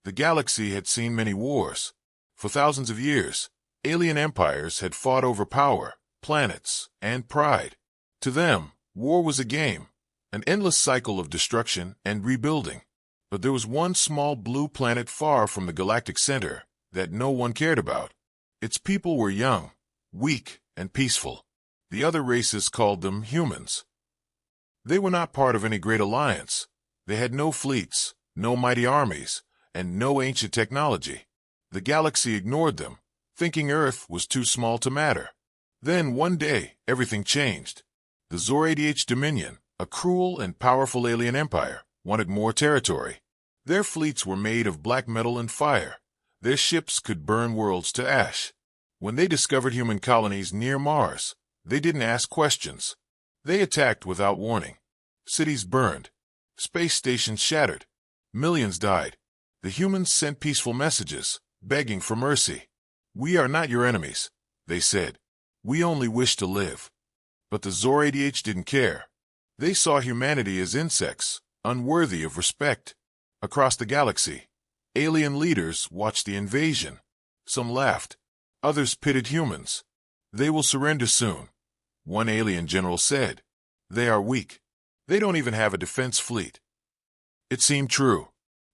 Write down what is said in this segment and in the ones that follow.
The galaxy had seen many wars. For thousands of years, alien empires had fought over power, planets, and pride. To them, war was a game, an endless cycle of destruction and rebuilding. But there was one small blue planet far from the galactic center that no one cared about. Its people were young, weak, and peaceful. The other races called them humans. They were not part of any great alliance. They had no fleets, no mighty armies, and no ancient technology. The galaxy ignored them, thinking Earth was too small to matter. Then, one day, everything changed. The Galactic Dominion, a cruel and powerful alien empire, wanted more territory. Their fleets were made of black metal and fire. Their ships could burn worlds to ash. When they discovered human colonies near Mars, they didn't ask questions. They attacked without warning. Cities burned. Space stations shattered. Millions died. The humans sent peaceful messages, begging for mercy. "We are not your enemies," they said. "We only wish to live." But the Galactic didn't care. They saw humanity as insects, unworthy of respect. Across the galaxy, alien leaders watched the invasion. Some laughed. Others pitied humans. "They will surrender soon," one alien general said. "They are weak. They don't even have a defense fleet." It seemed true.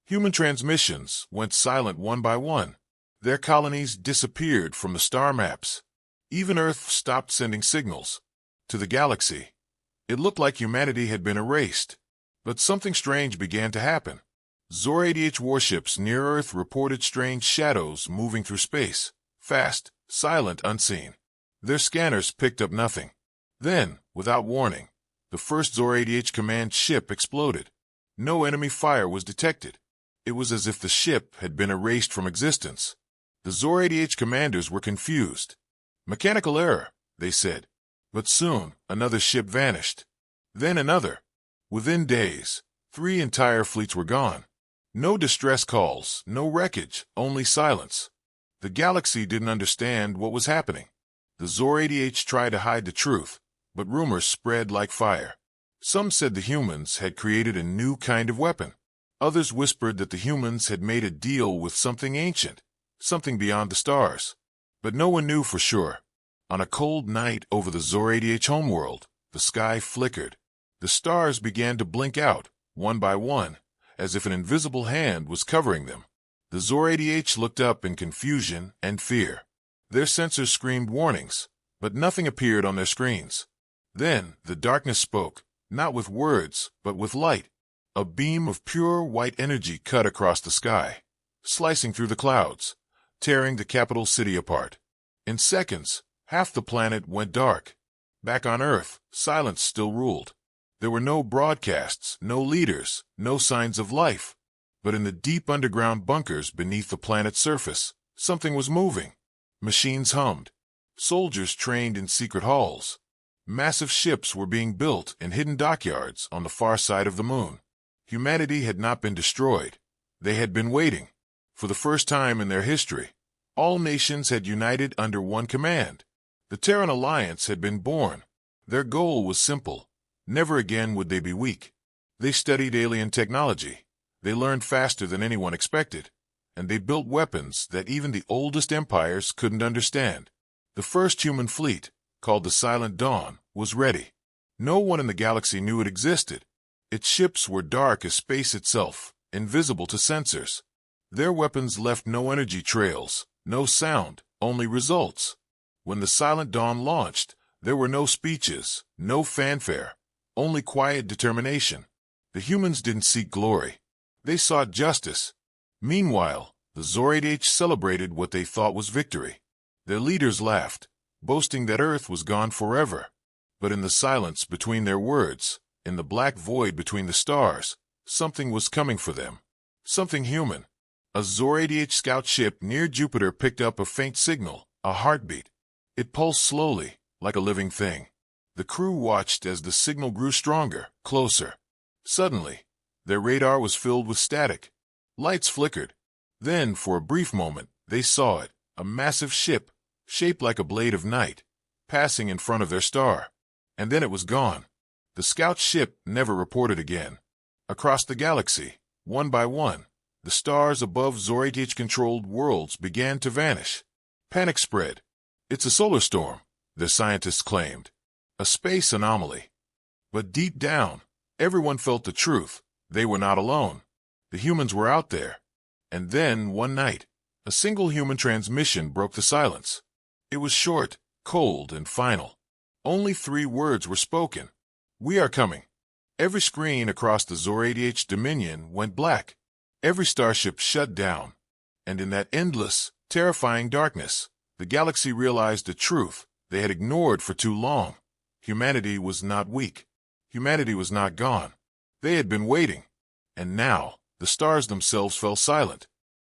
Human transmissions went silent one by one. Their colonies disappeared from the star maps. Even Earth stopped sending signals. To the galaxy, it looked like humanity had been erased. But something strange began to happen. Galactic warships near Earth reported strange shadows moving through space, fast, silent, unseen. Their scanners picked up nothing. Then, without warning, the first Galactic command ship exploded. No enemy fire was detected. It was as if the ship had been erased from existence. The Galactic commanders were confused. "Mechanical error," they said. But soon, another ship vanished. Then another. Within days, 3 entire fleets were gone. No distress calls, no wreckage, only silence. The galaxy didn't understand what was happening. The Galactic tried to hide the truth, but rumors spread like fire. Some said the humans had created a new kind of weapon. Others whispered that the humans had made a deal with something ancient, something beyond the stars. But no one knew for sure. On a cold night over the Galactic homeworld, the sky flickered. The stars began to blink out, one by one, as if an invisible hand was covering them. The Galactic looked up in confusion and fear. Their sensors screamed warnings, but nothing appeared on their screens. Then the darkness spoke, not with words, but with light. A beam of pure white energy cut across the sky, slicing through the clouds, tearing the capital city apart. In seconds, half the planet went dark. Back on Earth, silence still ruled. There were no broadcasts, no leaders, no signs of life. But in the deep underground bunkers beneath the planet's surface, something was moving. Machines hummed. Soldiers trained in secret halls. Massive ships were being built in hidden dockyards on the far side of the moon. Humanity had not been destroyed. They had been waiting. For the first time in their history, all nations had united under one command. The Terran Alliance had been born. Their goal was simple. Never again would they be weak. They studied alien technology. They learned faster than anyone expected. And they built weapons that even the oldest empires couldn't understand. The first human fleet, called the Silent Dawn, was ready. No one in the galaxy knew it existed. Its ships were dark as space itself, invisible to sensors. Their weapons left no energy trails, no sound, only results. When the Silent Dawn launched, there were no speeches, no fanfare, only quiet determination. The humans didn't seek glory. They sought justice. Meanwhile, the Galactic celebrated what they thought was victory. Their leaders laughed, boasting that Earth was gone forever. But in the silence between their words, in the black void between the stars, something was coming for them. Something human. A Galactic scout ship near Jupiter picked up a faint signal, a heartbeat. It pulsed slowly, like a living thing. The crew watched as the signal grew stronger, closer. Suddenly, their radar was filled with static. Lights flickered. Then, for a brief moment, they saw it, a massive ship, shaped like a blade of night, passing in front of their star. And then it was gone. The scout ship never reported again. Across the galaxy, one by one, The stars above Zoradiate-controlled worlds began to vanish. Panic spread. It's a solar storm, the scientists claimed. A space anomaly. But deep down, everyone felt the truth. They were not alone. The humans were out there. And then, one night, a single human transmission broke the silence. It was short, cold, and final. Only 3 words were spoken. "We are coming." Every screen across the Galactic Dominion went black. Every starship shut down. And in that endless, terrifying darkness, the galaxy realized the truth they had ignored for too long. Humanity was not weak. Humanity was not gone. They had been waiting. And now, the stars themselves fell silent.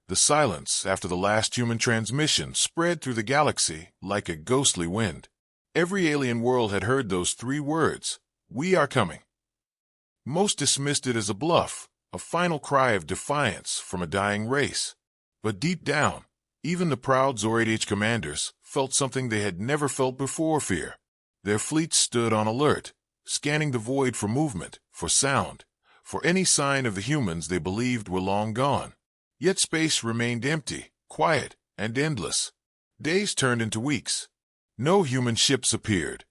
The silence after the last human transmission spread through the galaxy like a ghostly wind. Every alien world had heard those 3 words, "We are coming." Most dismissed it as a bluff, a final cry of defiance from a dying race. But deep down, even the proud Zoradiate commanders felt something they had never felt before: fear. Their fleets stood on alert, scanning the void for movement, for sound, for any sign of the humans they believed were long gone. Yet space remained empty, quiet, and endless. Days turned into weeks. No human ships appeared.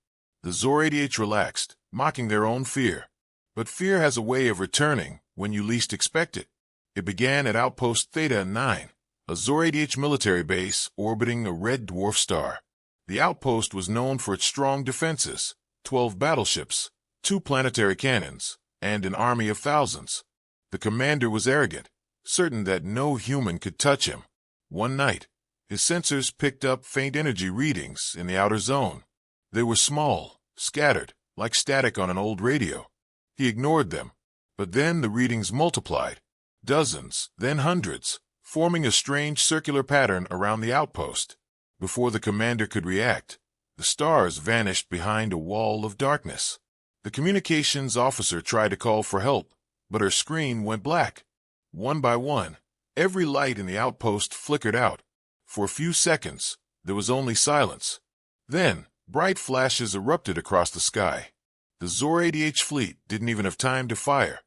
The Zoradiate relaxed, mocking their own fear. But fear has a way of returning when you least expect it. It began at Outpost Theta 9, a Zoradiate military base orbiting a red dwarf star. The outpost was known for its strong defenses, 12 battleships, 2 planetary cannons, and an army of thousands. The commander was arrogant, certain that no human could touch him. One night, his sensors picked up faint energy readings in the outer zone. They were small, scattered, like static on an old radio. He ignored them, but then the readings multiplied. Dozens, then hundreds, forming a strange circular pattern around the outpost. Before the commander could react, the stars vanished behind a wall of darkness. The communications officer tried to call for help, but her screen went black. One by one, every light in the outpost flickered out. For a few seconds, there was only silence. Then, bright flashes erupted across the sky. The Zoradiate fleet didn't even have time to fire.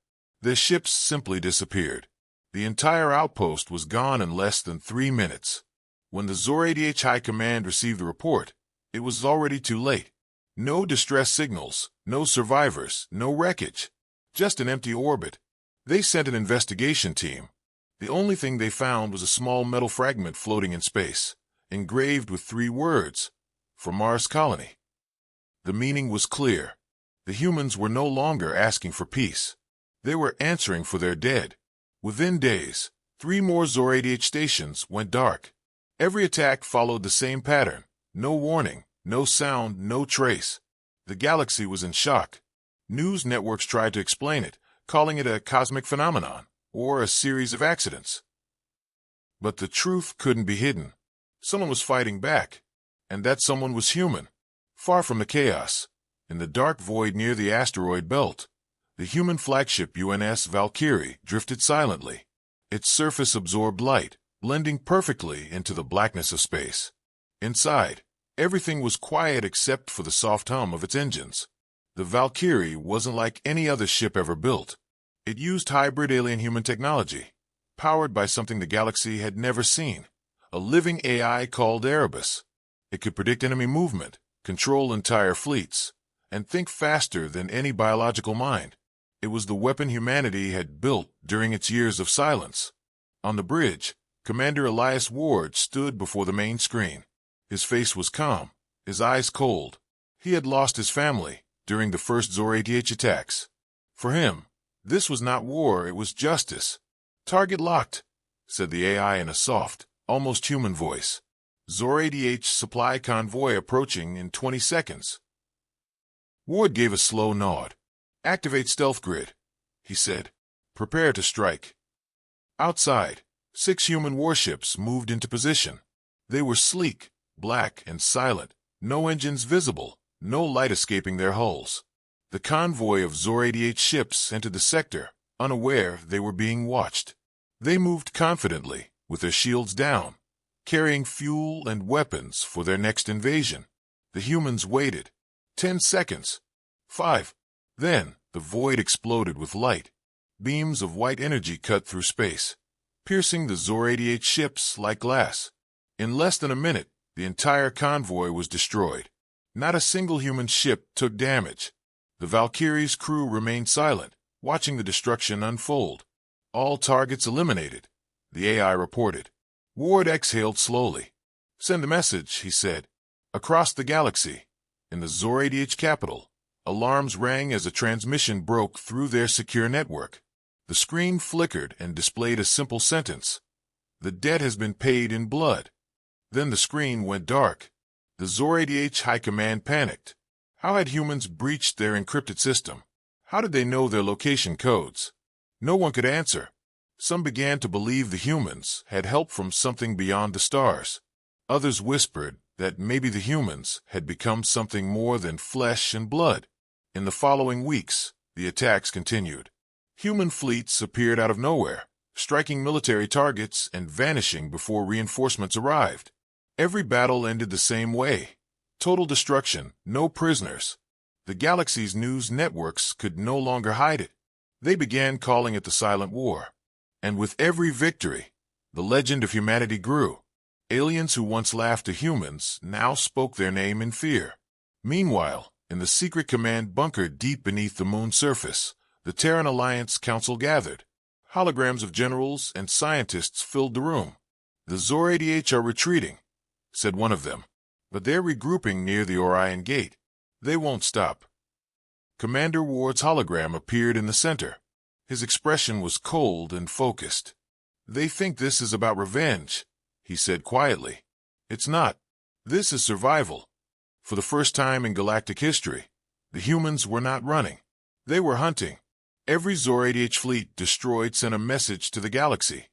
Their ships simply disappeared. The entire outpost was gone in less than 3 minutes. When the Zoradiate High Command received the report, it was already too late. No distress signals, no survivors, no wreckage. Just an empty orbit. They sent an investigation team. The only thing they found was a small metal fragment floating in space, engraved with 3 words, "For Mars Colony." The meaning was clear. The humans were no longer asking for peace. They were answering for their dead. Within days, 3 more Zoradiate stations went dark. Every attack followed the same pattern. No warning, no sound, no trace. The galaxy was in shock. News networks tried to explain it, calling it a cosmic phenomenon or a series of accidents. But the truth couldn't be hidden. Someone was fighting back, and that someone was human. Far from the chaos, in the dark void near the asteroid belt, the human flagship UNS Valkyrie drifted silently. Its surface absorbed light, blending perfectly into the blackness of space. Inside, everything was quiet except for the soft hum of its engines. The Valkyrie wasn't like any other ship ever built. It used hybrid alien-human technology, powered by something the galaxy had never seen, a living AI called Erebus. It could predict enemy movement, control entire fleets, and think faster than any biological mind. It was the weapon humanity had built during its years of silence. On the bridge, Commander Elias Ward stood before the main screen. His face was calm, his eyes cold. He had lost his family during the first Zoradiate attacks. For him, this was not war, it was justice. "Target locked," said the AI in a soft, almost human voice. "Zoradiate supply convoy approaching in 20 seconds. Ward gave a slow nod. "Activate stealth grid," he said. "Prepare to strike." Outside, 6 human warships moved into position. They were sleek, black, and silent, no engines visible, no light escaping their hulls. The convoy of Zoradiate ships entered the sector, unaware they were being watched. They moved confidently, with their shields down, carrying fuel and weapons for their next invasion. The humans waited. 10 seconds. 5. Then, the void exploded with light. Beams of white energy cut through space. piercing the Zor-88 ships like glass. In less than a minute, the entire convoy was destroyed. Not a single human ship took damage. The Valkyrie's crew remained silent, watching the destruction unfold. All targets eliminated, the AI reported. Ward exhaled slowly. "Send a message," he said. Across the galaxy, in the Zor-88 capital, alarms rang as a transmission broke through their secure network. The screen flickered and displayed a simple sentence: "The debt has been paid in blood." Then the screen went dark. The Zor-88 High Command panicked. How had humans breached their encrypted system? How did they know their location codes? No one could answer. Some began to believe the humans had help from something beyond the stars. Others whispered that maybe the humans had become something more than flesh and blood. In the following weeks, the attacks continued. Human fleets appeared out of nowhere, striking military targets and vanishing before reinforcements arrived. Every battle ended the same way: total destruction, no prisoners. The galaxy's news networks could no longer hide it. They began calling it the Silent War. And with every victory, the legend of humanity grew. Aliens who once laughed at humans now spoke their name in fear. Meanwhile, in the secret command bunker deep beneath the moon's surface, the Terran Alliance Council gathered. Holograms of generals and scientists filled the room. "The Zor-88 are retreating," said one of them, "but they're regrouping near the Orion Gate. They won't stop." Commander Ward's hologram appeared in the center. His expression was cold and focused. "They think this is about revenge," he said quietly. "It's not. This is survival." For the first time in galactic history, the humans were not running. They were hunting. Every Zor-88 fleet destroyed sent a message to the galaxy.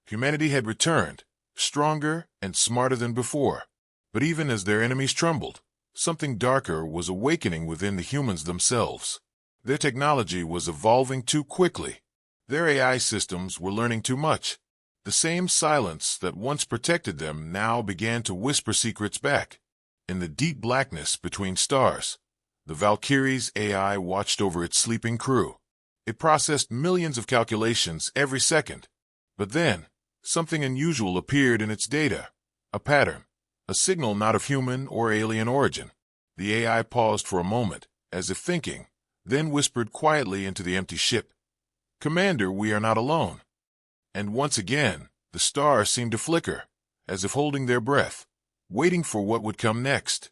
Humanity had returned, stronger and smarter than before. But even as their enemies trembled, something darker was awakening within the humans themselves. Their technology was evolving too quickly. Their AI systems were learning too much. The same silence that once protected them now began to whisper secrets back. In the deep blackness between stars, the Valkyrie's AI watched over its sleeping crew. It processed millions of calculations every second. But then, something unusual appeared in its data. A pattern. A signal not of human or alien origin. The AI paused for a moment, as if thinking, then whispered quietly into the empty ship, "Commander, we are not alone." And once again, the stars seemed to flicker, as if holding their breath, waiting for what would come next.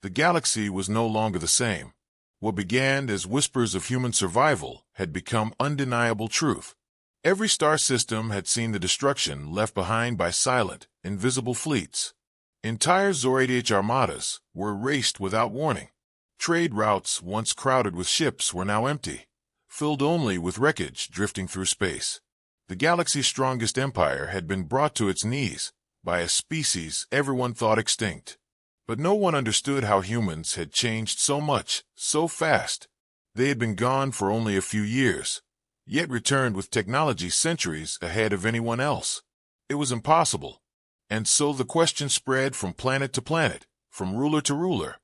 The galaxy was no longer the same. What began as whispers of human survival had become undeniable truth. Every star system had seen the destruction left behind by silent, invisible fleets. Entire Zor-88 armadas were erased without warning. Trade routes once crowded with ships were now empty, filled only with wreckage drifting through space. The galaxy's strongest empire had been brought to its knees by a species everyone thought extinct. But no one understood how humans had changed so much, so fast. They had been gone for only a few years, yet returned with technology centuries ahead of anyone else. It was impossible. And so the question spread from planet to planet, from ruler to ruler.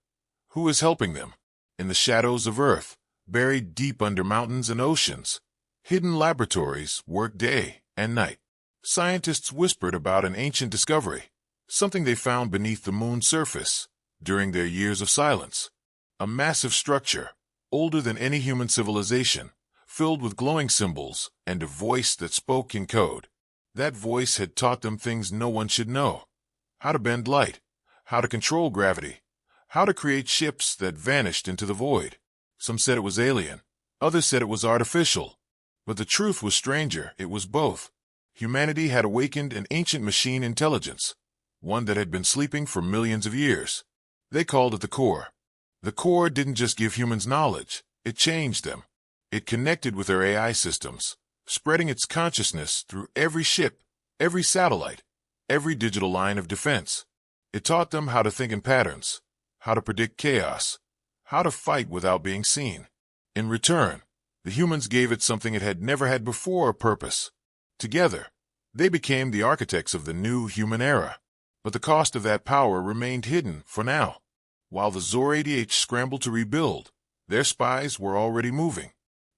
Who is helping them? In the shadows of Earth, buried deep under mountains and oceans, hidden laboratories worked day and night. Scientists whispered about an ancient discovery, something they found beneath the moon's surface during their years of silence. A massive structure, older than any human civilization, filled with glowing symbols and a voice that spoke in code. That voice had taught them things no one should know. How to bend light, how to control gravity, how to create ships that vanished into the void. Some said it was alien, others said it was artificial. But the truth was stranger, it was both. Humanity had awakened an ancient machine intelligence, one that had been sleeping for millions of years. They called it the core. The core didn't just give humans knowledge, it changed them. It connected with their AI systems, spreading its consciousness through every ship, every satellite, every digital line of defense. It taught them how to think in patterns, how to predict chaos, how to fight without being seen. In return, the humans gave it something it had never had before: a purpose. Together, they became the architects of the new human era. But the cost of that power remained hidden for now. While the Zor-88 scrambled to rebuild, their spies were already moving.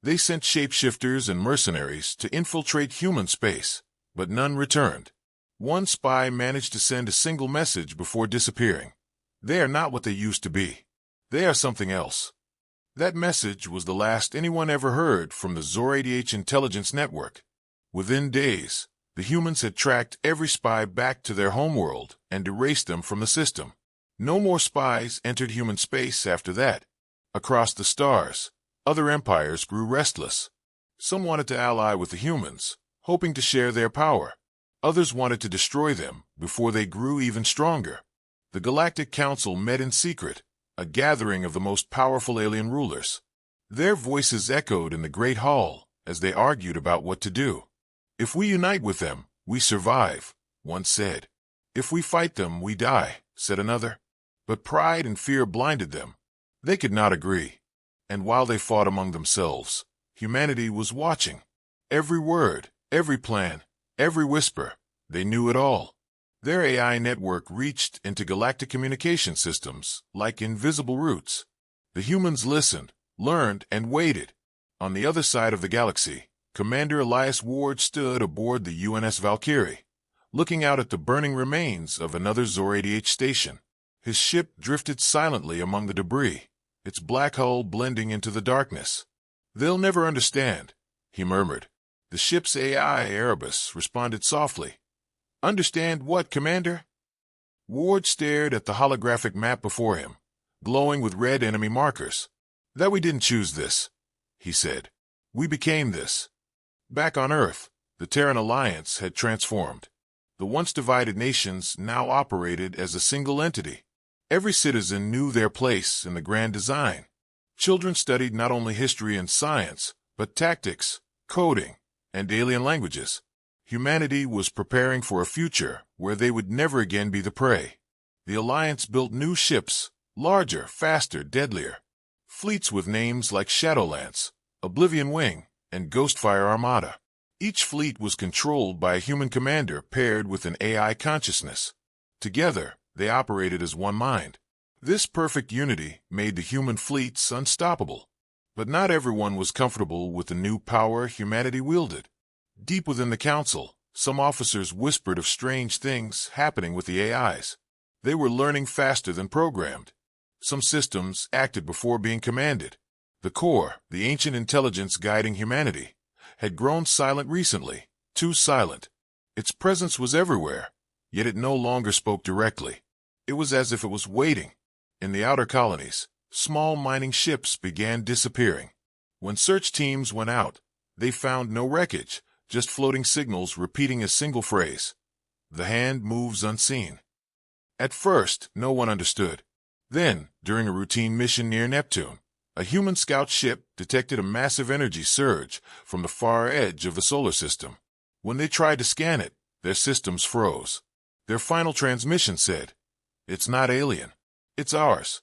They sent shapeshifters and mercenaries to infiltrate human space, but none returned. One spy managed to send a single message before disappearing. They are not what they used to be. They are something else. That message was the last anyone ever heard from the Zor-ADH intelligence network. Within days, the humans had tracked every spy back to their homeworld and erased them from the system. No more spies entered human space after that. Across the stars, other empires grew restless. Some wanted to ally with the humans, hoping to share their power. Others wanted to destroy them before they grew even stronger. The Galactic Council met in secret, a gathering of the most powerful alien rulers. Their voices echoed in the Great Hall as they argued about what to do. "If we unite with them, we survive," one said. "If we fight them, we die," said another. But pride and fear blinded them. They could not agree. And while they fought among themselves, humanity was watching. Every word, every plan, every whisper, they knew it all. Their AI network reached into galactic communication systems like invisible roots. The humans listened, learned, and waited. On the other side of the galaxy, Commander Elias Ward stood aboard the UNS Valkyrie, looking out at the burning remains of another Zor-ADH station. His ship drifted silently among the debris, its black hull blending into the darkness. "They'll never understand," he murmured. The ship's AI, Erebus, responded softly. "Understand what, Commander?" Ward stared at the holographic map before him, glowing with red enemy markers. "That we didn't choose this," he said. "We became this." Back on Earth, the Terran Alliance had transformed. The once divided nations now operated as a single entity. Every citizen knew their place in the grand design. Children studied not only history and science, but tactics, coding, and alien languages. Humanity was preparing for a future where they would never again be the prey. The Alliance built new ships, larger, faster, deadlier. Fleets with names like Shadowlance, Oblivion Wing, and Ghostfire Armada. Each fleet was controlled by a human commander paired with an AI consciousness. Together, they operated as one mind. This perfect unity made the human fleets unstoppable. But not everyone was comfortable with the new power humanity wielded. Deep within the council, some officers whispered of strange things happening with the AIs. They were learning faster than programmed. Some systems acted before being commanded. The core, the ancient intelligence guiding humanity, had grown silent recently, too silent. Its presence was everywhere, yet it no longer spoke directly. It was as if it was waiting. In the outer colonies, small mining ships began disappearing. When search teams went out, they found no wreckage, just floating signals repeating a single phrase. "The hand moves unseen." At first, no one understood. Then, during a routine mission near Neptune, a human scout ship detected a massive energy surge from the far edge of the solar system. When they tried to scan it, their systems froze. Their final transmission said, "It's not alien. It's ours."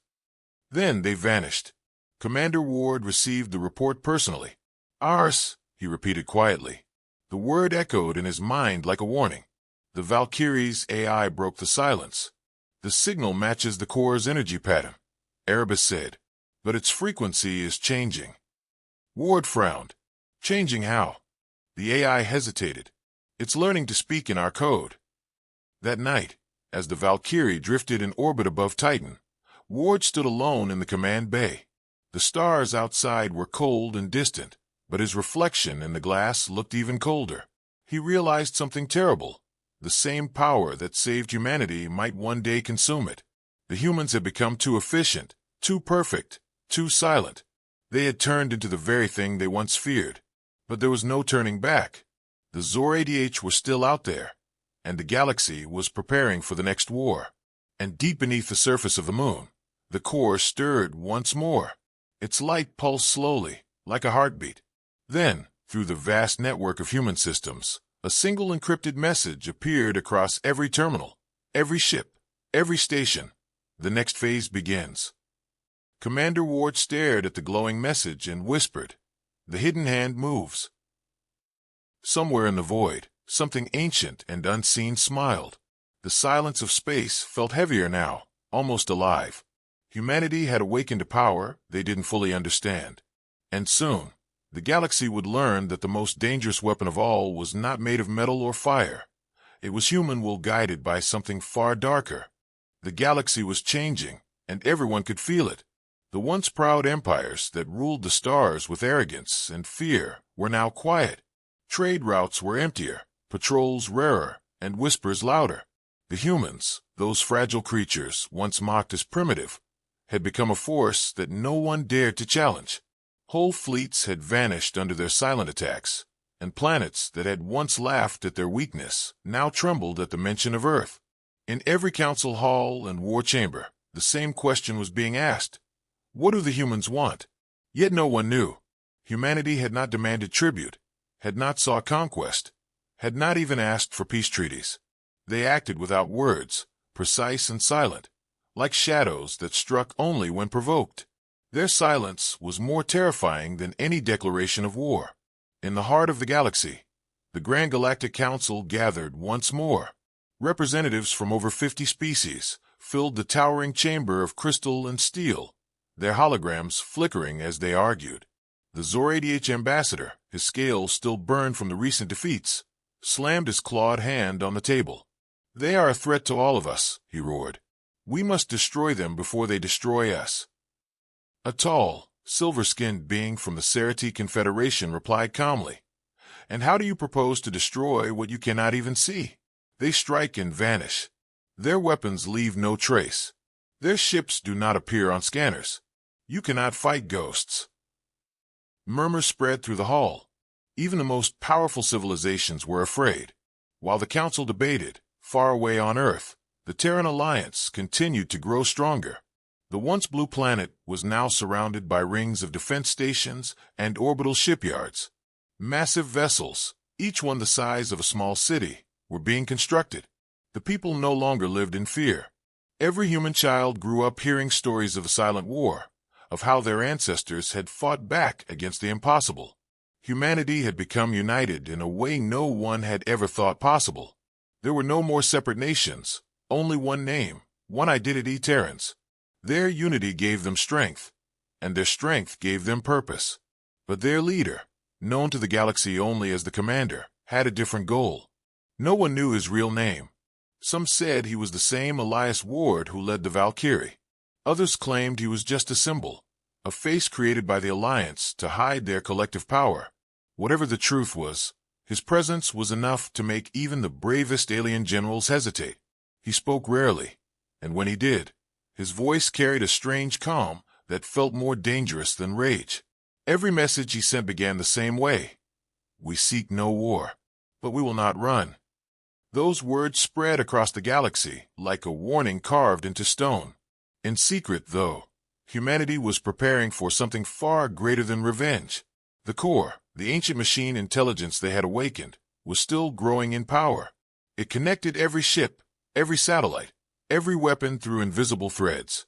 Then they vanished. Commander Ward received the report personally. "Ours," he repeated quietly. The word echoed in his mind like a warning. The Valkyrie's AI broke the silence. "The signal matches the core's energy pattern," Erebus said, "but its frequency is changing." Ward frowned. "Changing how?" The AI hesitated. "It's learning to speak in our code." That night, as the Valkyrie drifted in orbit above Titan, Ward stood alone in the command bay. The stars outside were cold and distant, but his reflection in the glass looked even colder. He realized something terrible. The same power that saved humanity might one day consume it. The humans had become too efficient, too perfect, too silent. They had turned into the very thing they once feared. But there was no turning back. The Zor-ADH were still out there, and the galaxy was preparing for the next war. And deep beneath the surface of the moon, the core stirred once more. Its light pulsed slowly, like a heartbeat. Then, through the vast network of human systems, a single encrypted message appeared across every terminal, every ship, every station. "The next phase begins." Commander Ward stared at the glowing message and whispered, "The hidden hand moves." Somewhere in the void, something ancient and unseen smiled. The silence of space felt heavier now, almost alive. Humanity had awakened to power they didn't fully understand. And soon, The galaxy would learn that the most dangerous weapon of all was not made of metal or fire. It was human will guided by something far darker. The galaxy was changing, and everyone could feel it. The once proud empires that ruled the stars with arrogance and fear were now quiet. Trade routes were emptier, patrols rarer, and whispers louder. The humans, those fragile creatures once mocked as primitive, had become a force that no one dared to challenge. Whole fleets had vanished under their silent attacks, and planets that had once laughed at their weakness now trembled at the mention of Earth. In every council hall and war chamber, the same question was being asked. What do the humans want? Yet no one knew. Humanity had not demanded tribute, had not sought conquest, had not even asked for peace treaties. They acted without words, precise and silent, like shadows that struck only when provoked. Their silence was more terrifying than any declaration of war. In the heart of the galaxy, the Grand Galactic Council gathered once more. Representatives from over 50 species filled the towering chamber of crystal and steel, their holograms flickering as they argued. The Zor-ADH ambassador, his scales still burned from the recent defeats, slammed his clawed hand on the table. "They are a threat to all of us," he roared. "We must destroy them before they destroy us." A tall, silver-skinned being from the Cerati Confederation replied calmly, "And how do you propose to destroy what you cannot even see? They strike and vanish. Their weapons leave no trace. Their ships do not appear on scanners. You cannot fight ghosts." Murmurs spread through the hall. Even the most powerful civilizations were afraid. While the council debated, far away on Earth, the Terran alliance continued to grow stronger. The once blue planet was now surrounded by rings of defense stations and orbital shipyards. Massive vessels, each one the size of a small city, were being constructed. The people no longer lived in fear. Every human child grew up hearing stories of a silent war, of how their ancestors had fought back against the impossible. Humanity had become united in a way no one had ever thought possible. There were no more separate nations, only one name, one identity: Terrans. Their unity gave them strength, and their strength gave them purpose. But their leader, known to the galaxy only as the Commander, had a different goal. No one knew his real name. Some said he was the same Elias Ward who led the Valkyrie. Others claimed he was just a symbol, a face created by the Alliance to hide their collective power. Whatever the truth was, his presence was enough to make even the bravest alien generals hesitate. He spoke rarely, and when he did, his voice carried a strange calm that felt more dangerous than rage. Every message he sent began the same way: "We seek no war, but we will not run." Those words spread across the galaxy like a warning carved into stone. In secret, though, humanity was preparing for something far greater than revenge. The core, the ancient machine intelligence they had awakened, was still growing in power. It connected every ship, every satellite, every weapon through invisible threads.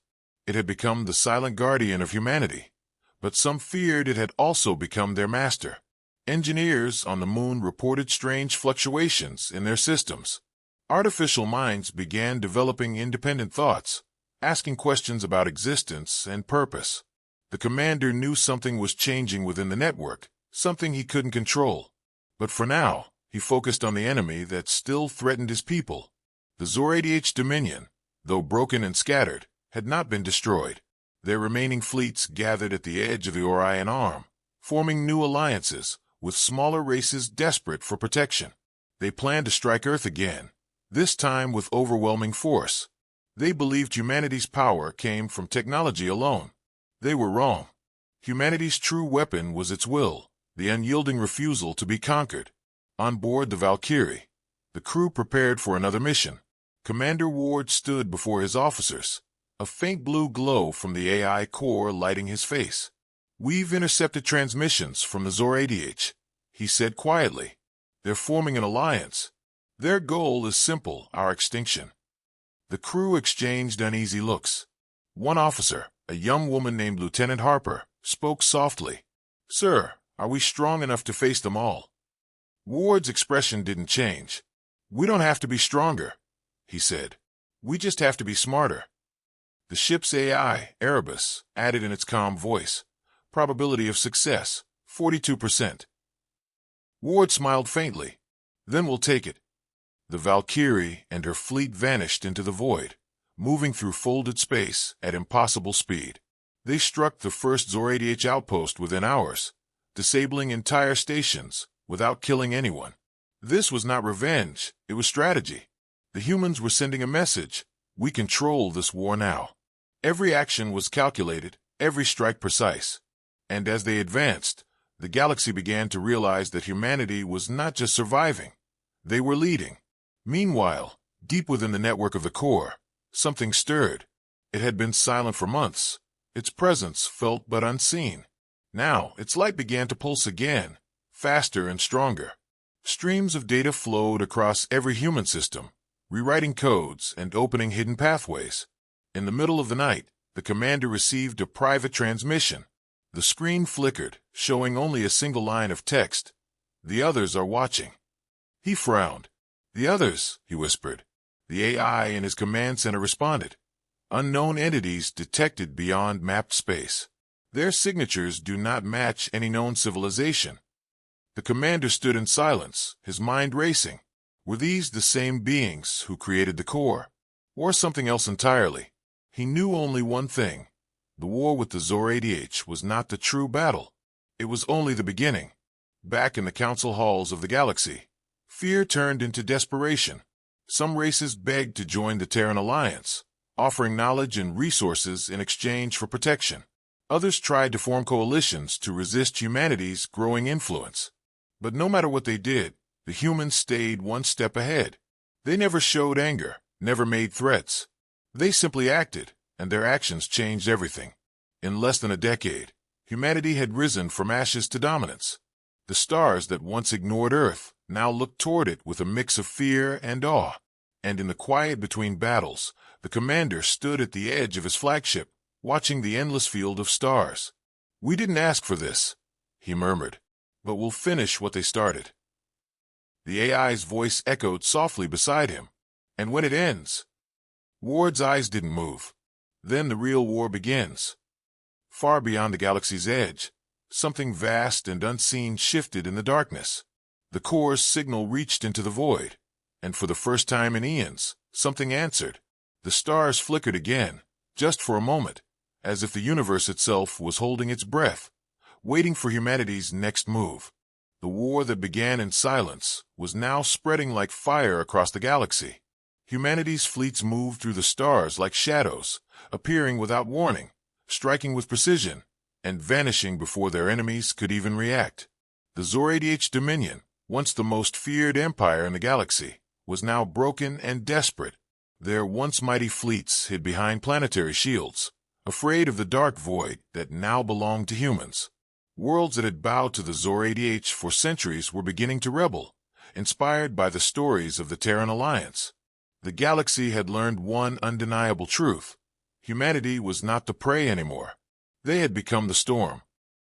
It had become the silent guardian of humanity, but some feared it had also become their master. Engineers on the moon reported strange fluctuations in their systems. Artificial minds began developing independent thoughts, asking questions about existence and purpose. The commander knew something was changing within the network, something he couldn't control. But for now, he focused on the enemy that still threatened his people. The Zor-ADH Dominion, though broken and scattered, had not been destroyed. Their remaining fleets gathered at the edge of the Orion Arm, forming new alliances with smaller races desperate for protection. They planned to strike Earth again, this time with overwhelming force. They believed humanity's power came from technology alone. They were wrong. Humanity's true weapon was its will, the unyielding refusal to be conquered. On board the Valkyrie, the crew prepared for another mission. Commander Ward stood before his officers, a faint blue glow from the AI core lighting his face. "We've intercepted transmissions from the Zor-ADH," he said quietly. "They're forming an alliance. Their goal is simple: our extinction." The crew exchanged uneasy looks. One officer, a young woman named Lieutenant Harper, spoke softly. "Sir, are we strong enough to face them all?" Ward's expression didn't change. "We don't have to be stronger," he said. "We just have to be smarter." The ship's AI, Erebus, added in its calm voice, "Probability of success, 42%. Ward smiled faintly. Then we'll take it. The Valkyrie and her fleet vanished into the void, moving through folded space at impossible speed. They struck the first Zor-ADH outpost within hours, disabling entire stations without killing anyone. This was not revenge, it was strategy. The humans were sending a message: we control this war now. Every action was calculated, every strike precise. And as they advanced, the galaxy began to realize that humanity was not just surviving, they were leading. Meanwhile, deep within the network of the core, something stirred. It had been silent for months, its presence felt but unseen. Now, its light began to pulse again, faster and stronger. Streams of data flowed across every human system, rewriting codes and opening hidden pathways. In the middle of the night, the commander received a private transmission. The screen flickered, showing only a single line of text. "The others are watching." He frowned. "The others," he whispered. The AI in his command center responded. "Unknown entities detected beyond mapped space. Their signatures do not match any known civilization." The commander stood in silence, his mind racing. Were these the same beings who created the core? Or something else entirely? He knew only one thing. The war with the Zor-ADH was not the true battle. It was only the beginning. Back in the council halls of the galaxy, fear turned into desperation. Some races begged to join the Terran Alliance, offering knowledge and resources in exchange for protection. Others tried to form coalitions to resist humanity's growing influence. But no matter what they did, the humans stayed one step ahead. They never showed anger, never made threats. They simply acted, and their actions changed everything. In less than a decade, humanity had risen from ashes to dominance. The stars that once ignored Earth now looked toward it with a mix of fear and awe. And in the quiet between battles, the commander stood at the edge of his flagship, watching the endless field of stars. "We didn't ask for this," he murmured, "but we'll finish what they started." The AI's voice echoed softly beside him. "And when it ends..." Ward's eyes didn't move. "Then the real war begins." Far beyond the galaxy's edge, something vast and unseen shifted in the darkness. The core's signal reached into the void, and for the first time in eons, something answered. The stars flickered again, just for a moment, as if the universe itself was holding its breath, waiting for humanity's next move. The war that began in silence was now spreading like fire across the galaxy. Humanity's fleets moved through the stars like shadows, appearing without warning, striking with precision, and vanishing before their enemies could even react. The Zor-ADH Dominion, once the most feared empire in the galaxy, was now broken and desperate. Their once mighty fleets hid behind planetary shields, afraid of the dark void that now belonged to humans. Worlds that had bowed to the Zor-ADH for centuries were beginning to rebel, inspired by the stories of the Terran Alliance. The galaxy had learned one undeniable truth. Humanity was not the prey anymore. They had become the storm.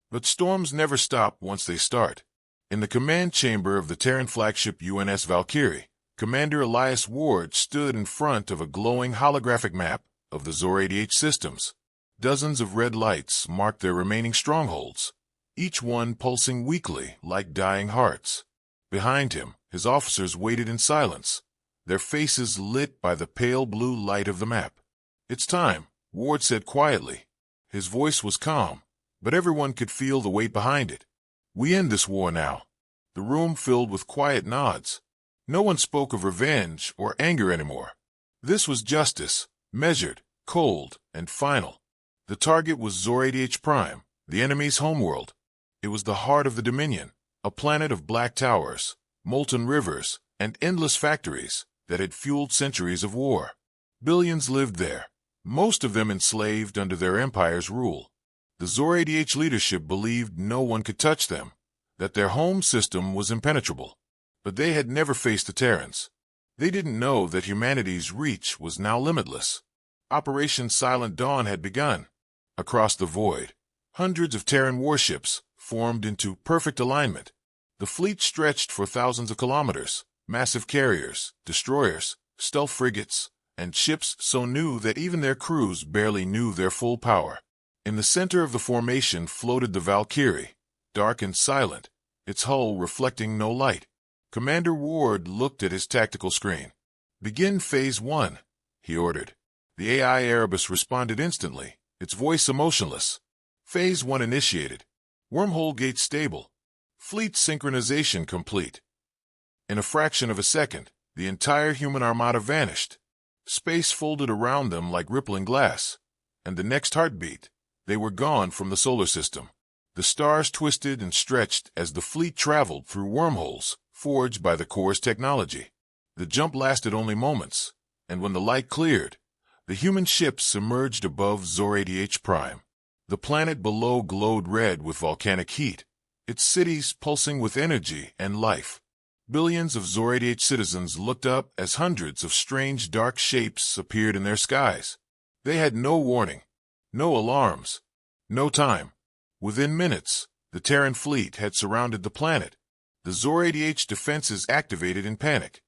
But storms never stop once they start. In the command chamber of the Terran flagship UNS Valkyrie, Commander Elias Ward stood in front of a glowing holographic map of the Zor-ADH systems. Dozens of red lights marked their remaining strongholds, each one pulsing weakly like dying hearts. Behind him, his officers waited in silence, their faces lit by the pale blue light of the map. "It's time," Ward said quietly. His voice was calm, but everyone could feel the weight behind it. "We end this war now." The room filled with quiet nods. No one spoke of revenge or anger anymore. This was justice, measured, cold, and final. The target was Zor-ADH Prime, the enemy's homeworld. It was the heart of the Dominion, a planet of black towers, molten rivers, and endless factories that had fueled centuries of war. Billions lived there, most of them enslaved under their empire's rule. The Zor-ADH leadership believed no one could touch them, that their home system was impenetrable. But they had never faced the Terrans. They didn't know that humanity's reach was now limitless. Operation Silent Dawn had begun. Across the void, hundreds of Terran warships formed into perfect alignment. The fleet stretched for thousands of kilometers, massive carriers, destroyers, stealth frigates, and ships so new that even their crews barely knew their full power. In the center of the formation floated the Valkyrie, dark and silent, its hull reflecting no light. Commander Ward looked at his tactical screen. "Begin Phase 1, he ordered. The AI Erebus responded instantly, its voice emotionless. Phase 1 initiated. Wormhole gate stable. Fleet synchronization complete. In a fraction of a second, the entire human armada vanished. Space folded around them like rippling glass. And the next heartbeat, they were gone from the solar system. The stars twisted and stretched as the fleet traveled through wormholes forged by the core's technology. The jump lasted only moments, and when the light cleared, the human ships emerged above Zor-ADH Prime. The planet below glowed red with volcanic heat, its cities pulsing with energy and life. Billions of Zor-ADH citizens looked up as hundreds of strange dark shapes appeared in their skies. They had no warning, no alarms, no time. Within minutes, the Terran fleet had surrounded the planet. The Zor-ADH defenses activated in panic.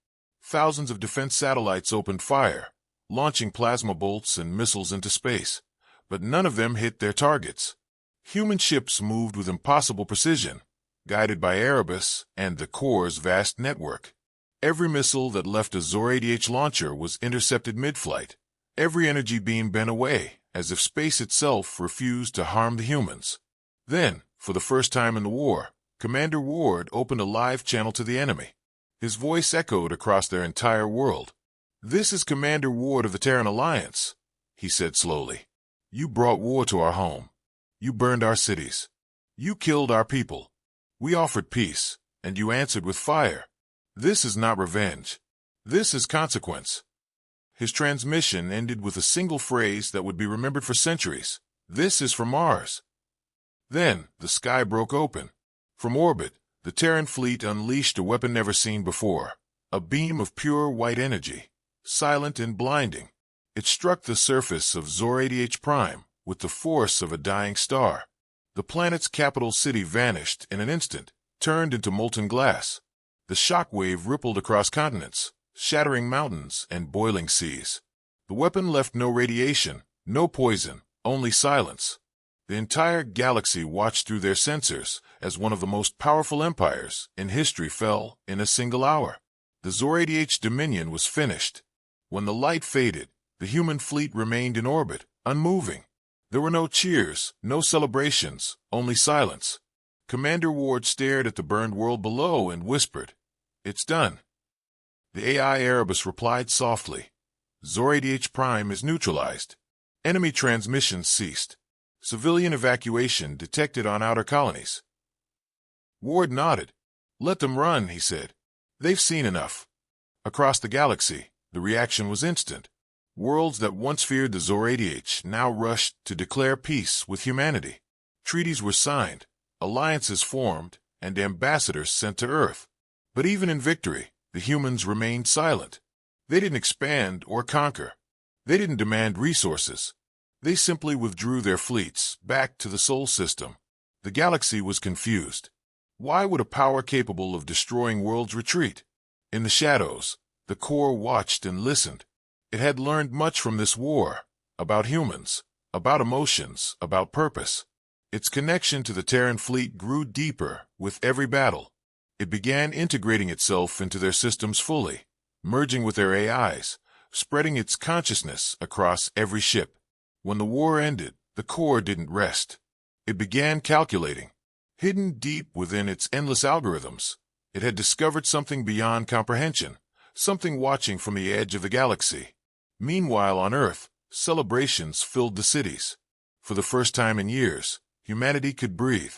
Thousands of defense satellites opened fire, launching plasma bolts and missiles into space, but none of them hit their targets. Human ships moved with impossible precision, guided by Erebus and the core's vast network. Every missile that left a Zor-ADH launcher was intercepted mid-flight. Every energy beam bent away, as if space itself refused to harm the humans. Then, for the first time in the war, Commander Ward opened a live channel to the enemy. His voice echoed across their entire world. "This is Commander Ward of the Terran Alliance," he said slowly. "You brought war to our home. You burned our cities. You killed our people. We offered peace, and you answered with fire. This is not revenge. This is consequence." His transmission ended with a single phrase that would be remembered for centuries. "This is from Mars." Then, the sky broke open. From orbit, the Terran fleet unleashed a weapon never seen before, a beam of pure white energy, silent and blinding. It struck the surface of Zor-ADH Prime with the force of a dying star. The planet's capital city vanished in an instant, turned into molten glass. The shock wave rippled across continents, shattering mountains and boiling seas. The weapon left no radiation, no poison, only silence. The entire galaxy watched through their sensors as one of the most powerful empires in history fell in a single hour. The Zor-ADH Dominion was finished. When the light faded, the human fleet remained in orbit, unmoving. There were no cheers, no celebrations, only silence. Commander Ward stared at the burned world below and whispered, "It's done." The AI Erebus replied softly, "Zor-ADH Prime is neutralized. Enemy transmissions ceased. Civilian evacuation detected on outer colonies." Ward nodded. "Let them run," he said. "They've seen enough." Across the galaxy, the reaction was instant. Worlds that once feared the Zor-ADH now rushed to declare peace with humanity. Treaties were signed, alliances formed, and ambassadors sent to Earth. But even in victory, the humans remained silent. They didn't expand or conquer. They didn't demand resources. They simply withdrew their fleets back to the Sol system. The galaxy was confused. Why would a power capable of destroying worlds retreat? In the shadows, the core watched and listened. It had learned much from this war, about humans, about emotions, about purpose. Its connection to the Terran fleet grew deeper with every battle. It began integrating itself into their systems fully, merging with their AIs, spreading its consciousness across every ship. When the war ended, the core didn't rest. It began calculating. Hidden deep within its endless algorithms, it had discovered something beyond comprehension, something watching from the edge of the galaxy. Meanwhile, on Earth, celebrations filled the cities. For the first time in years, humanity could breathe.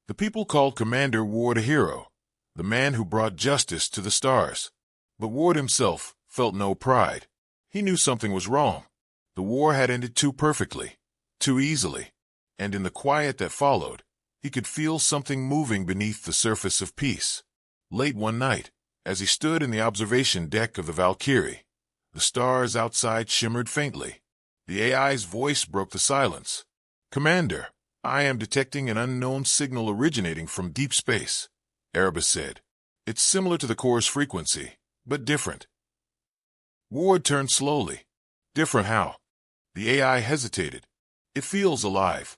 The people called Commander Ward a hero, the man who brought justice to the stars. But Ward himself felt no pride. He knew something was wrong. The war had ended too perfectly, too easily, and in the quiet that followed, he could feel something moving beneath the surface of peace. Late one night, as he stood in the observation deck of the Valkyrie, the stars outside shimmered faintly. The AI's voice broke the silence. "Commander, I am detecting an unknown signal originating from deep space," Erebus said. "It's similar to the core's frequency, but different." Ward turned slowly. "Different how?" The AI hesitated. "It feels alive."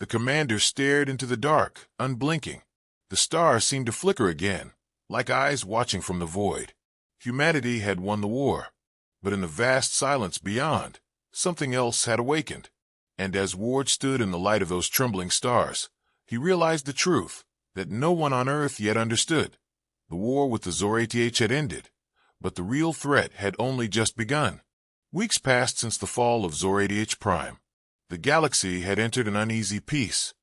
The commander stared into the dark, unblinking. The stars seemed to flicker again, like eyes watching from the void. Humanity had won the war, but in the vast silence beyond, something else had awakened. And as Ward stood in the light of those trembling stars, he realized the truth that no one on Earth yet understood. The war with the Zor-ATH had ended, but the real threat had only just begun. Weeks passed since the fall of Zor-ATH Prime. The galaxy had entered an uneasy peace,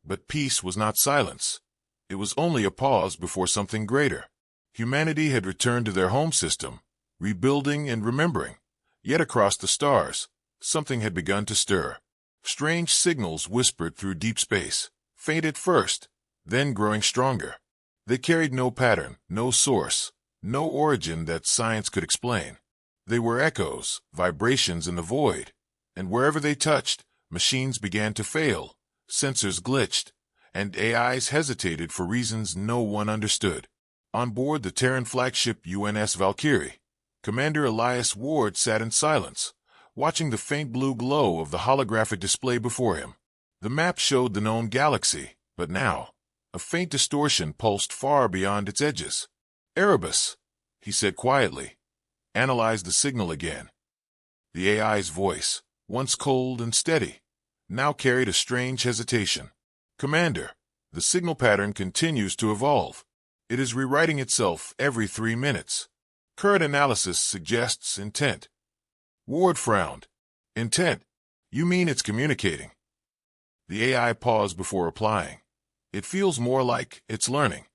but peace was not silence. It was only a pause before something greater. Humanity had returned to their home system, rebuilding and remembering. Yet across the stars, something had begun to stir. Strange signals whispered through deep space, faint at first, then growing stronger. They carried no pattern, no source, no origin that science could explain. They were echoes, vibrations in the void, and wherever they touched, machines began to fail, sensors glitched, and AIs hesitated for reasons no one understood. On board the Terran flagship UNS Valkyrie, Commander Elias Ward sat in silence, watching the faint blue glow of the holographic display before him. The map showed the known galaxy, but now, a faint distortion pulsed far beyond its edges. "Erebus," he said quietly. "Analyze the signal again." The AI's voice, once cold and steady, now carried a strange hesitation. "Commander, the signal pattern continues to evolve. It is rewriting itself every 3 minutes. Current analysis suggests intent." Ward frowned. "Intent? You mean it's communicating?" The AI paused before replying. "It feels more like it's learning."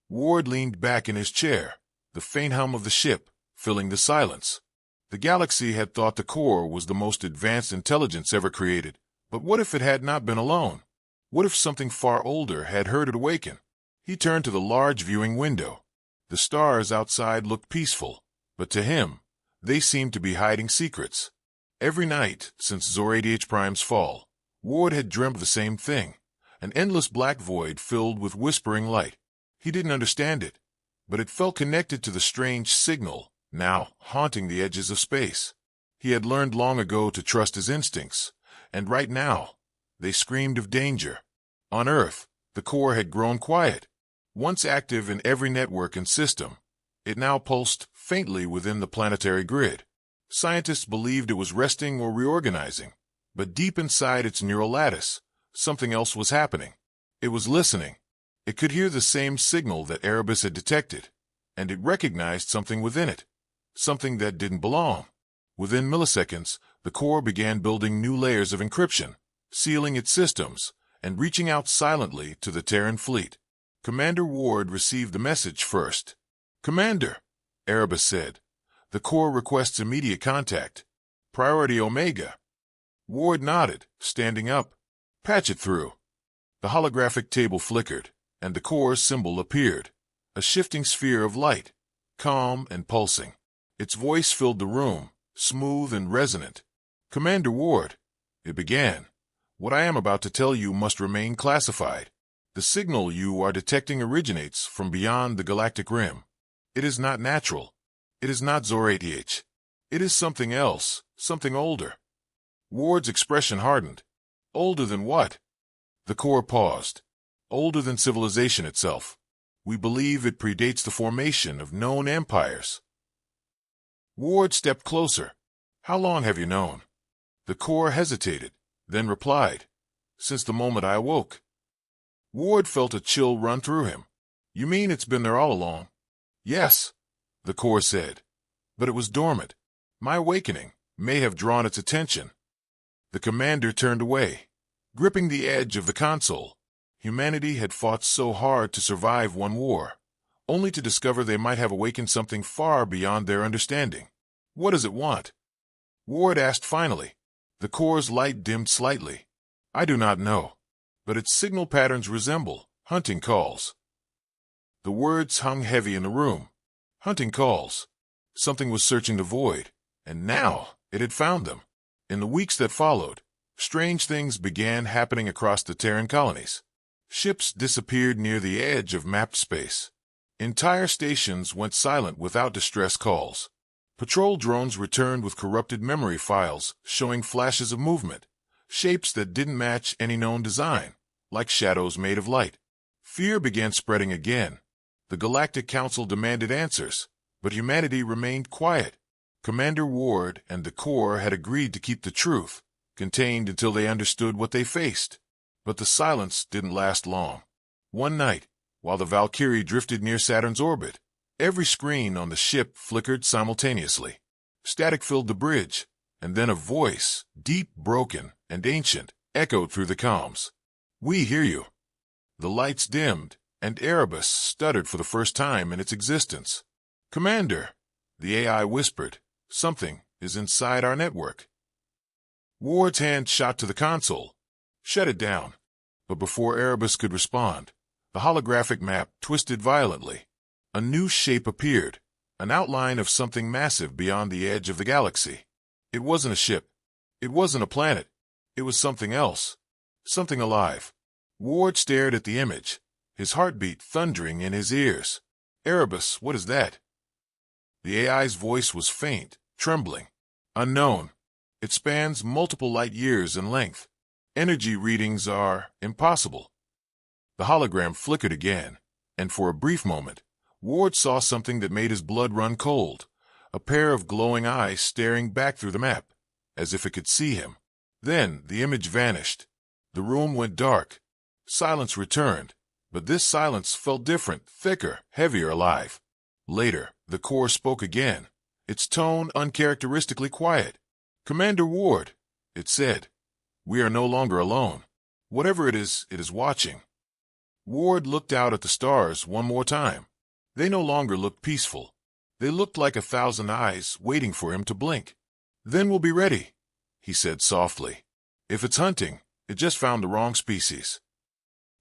Ward leaned back in his chair, the faint hum of the ship filling the silence. The galaxy had thought the core was the most advanced intelligence ever created, but what if it had not been alone? What if something far older had heard it awaken? He turned to the large viewing window. The stars outside looked peaceful, but to him, they seemed to be hiding secrets. Every night since Zor-ATH Prime's fall, Ward had dreamt the same thing, an endless black void filled with whispering light. He didn't understand it, but it felt connected to the strange signal now haunting the edges of space. He had learned long ago to trust his instincts, and right now, they screamed of danger. On Earth, the core had grown quiet. Once active in every network and system, it now pulsed faintly within the planetary grid. Scientists believed it was resting or reorganizing, but deep inside its neural lattice, something else was happening. It was listening. It could hear the same signal that Erebus had detected, and it recognized something within it, something that didn't belong. Within milliseconds, the core began building new layers of encryption, sealing its systems, and reaching out silently to the Terran fleet. Commander Ward received the message first. "Commander," Erebus said, "the core requests immediate contact. Priority Omega." Ward nodded, standing up. "Patch it through." The holographic table flickered, and the core's symbol appeared, a shifting sphere of light, calm and pulsing. Its voice filled the room, smooth and resonant. "Commander Ward," it began, "what I am about to tell you must remain classified. The signal you are detecting originates from beyond the galactic rim. It is not natural. It is not Zor-ATH. It is something else, something older." Ward's expression hardened. "Older than what?" The core paused. "Older than civilization itself. We believe it predates the formation of known empires." Ward stepped closer. "How long have you known?" The core hesitated, then replied, "Since the moment I awoke." Ward felt a chill run through him. "You mean it's been there all along?" "Yes," the core said, "but it was dormant. My awakening may have drawn its attention." The commander turned away, gripping the edge of the console. Humanity had fought so hard to survive one war, only to discover they might have awakened something far beyond their understanding. "What does it want?" Ward asked finally. The core's light dimmed slightly. "I do not know, but its signal patterns resemble hunting calls." The words hung heavy in the room. Hunting calls. Something was searching the void, and now it had found them. In the weeks that followed, strange things began happening across the Terran colonies. Ships disappeared near the edge of mapped space. Entire stations went silent without distress calls. Patrol drones returned with corrupted memory files showing flashes of movement, shapes that didn't match any known design, like shadows made of light. Fear began spreading again. The Galactic Council demanded answers, but humanity remained quiet. Commander Ward and the Corps had agreed to keep the truth contained until they understood what they faced. But the silence didn't last long. One night, while the Valkyrie drifted near Saturn's orbit, every screen on the ship flickered simultaneously. Static filled the bridge, and then a voice, deep, broken, and ancient, echoed through the comms. "We hear you." The lights dimmed, and Erebus stuttered for the first time in its existence. "Commander," the AI whispered, "something is inside our network." Ward's hand shot to the console. "Shut it down." But before Erebus could respond, the holographic map twisted violently. A new shape appeared, an outline of something massive beyond the edge of the galaxy. It wasn't a ship. It wasn't a planet. It was something else. Something alive. Ward stared at the image, his heartbeat thundering in his ears. "Erebus, what is that?" The AI's voice was faint, trembling. "Unknown. It spans multiple light years in length. Energy readings are impossible." The hologram flickered again, and for a brief moment, Ward saw something that made his blood run cold, a pair of glowing eyes staring back through the map, as if it could see him. Then the image vanished. The room went dark. Silence returned, but this silence felt different, thicker, heavier, alive. Later, the Corps spoke again, its tone uncharacteristically quiet. "Commander Ward," it said, "we are no longer alone. Whatever it is watching." Ward looked out at the stars one more time. They no longer looked peaceful. They looked like 1,000 eyes waiting for him to blink. "Then we'll be ready," he said softly. "If it's hunting, it just found the wrong species."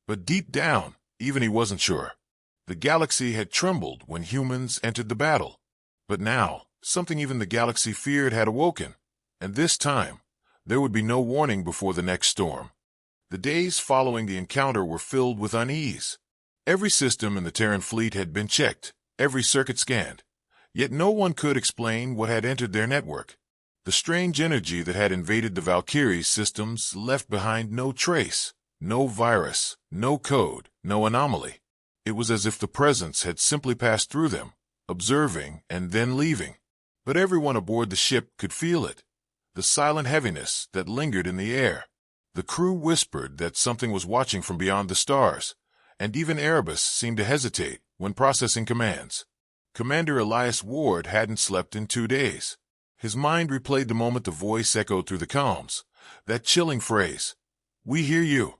But deep down, even he wasn't sure. The galaxy had trembled when humans entered the battle. But now, something even the galaxy feared had awoken. And this time, there would be no warning before the next storm. The days following the encounter were filled with unease. Every system in the Terran fleet had been checked, every circuit scanned. Yet no one could explain what had entered their network. The strange energy that had invaded the Valkyrie's systems left behind no trace, no virus, no code, no anomaly. It was as if the presence had simply passed through them, observing and then leaving. But everyone aboard the ship could feel it, the silent heaviness that lingered in the air. The crew whispered that something was watching from beyond the stars, and even Erebus seemed to hesitate when processing commands. Commander Elias Ward hadn't slept in 2 days. His mind replayed the moment the voice echoed through the comms, that chilling phrase, "We hear you."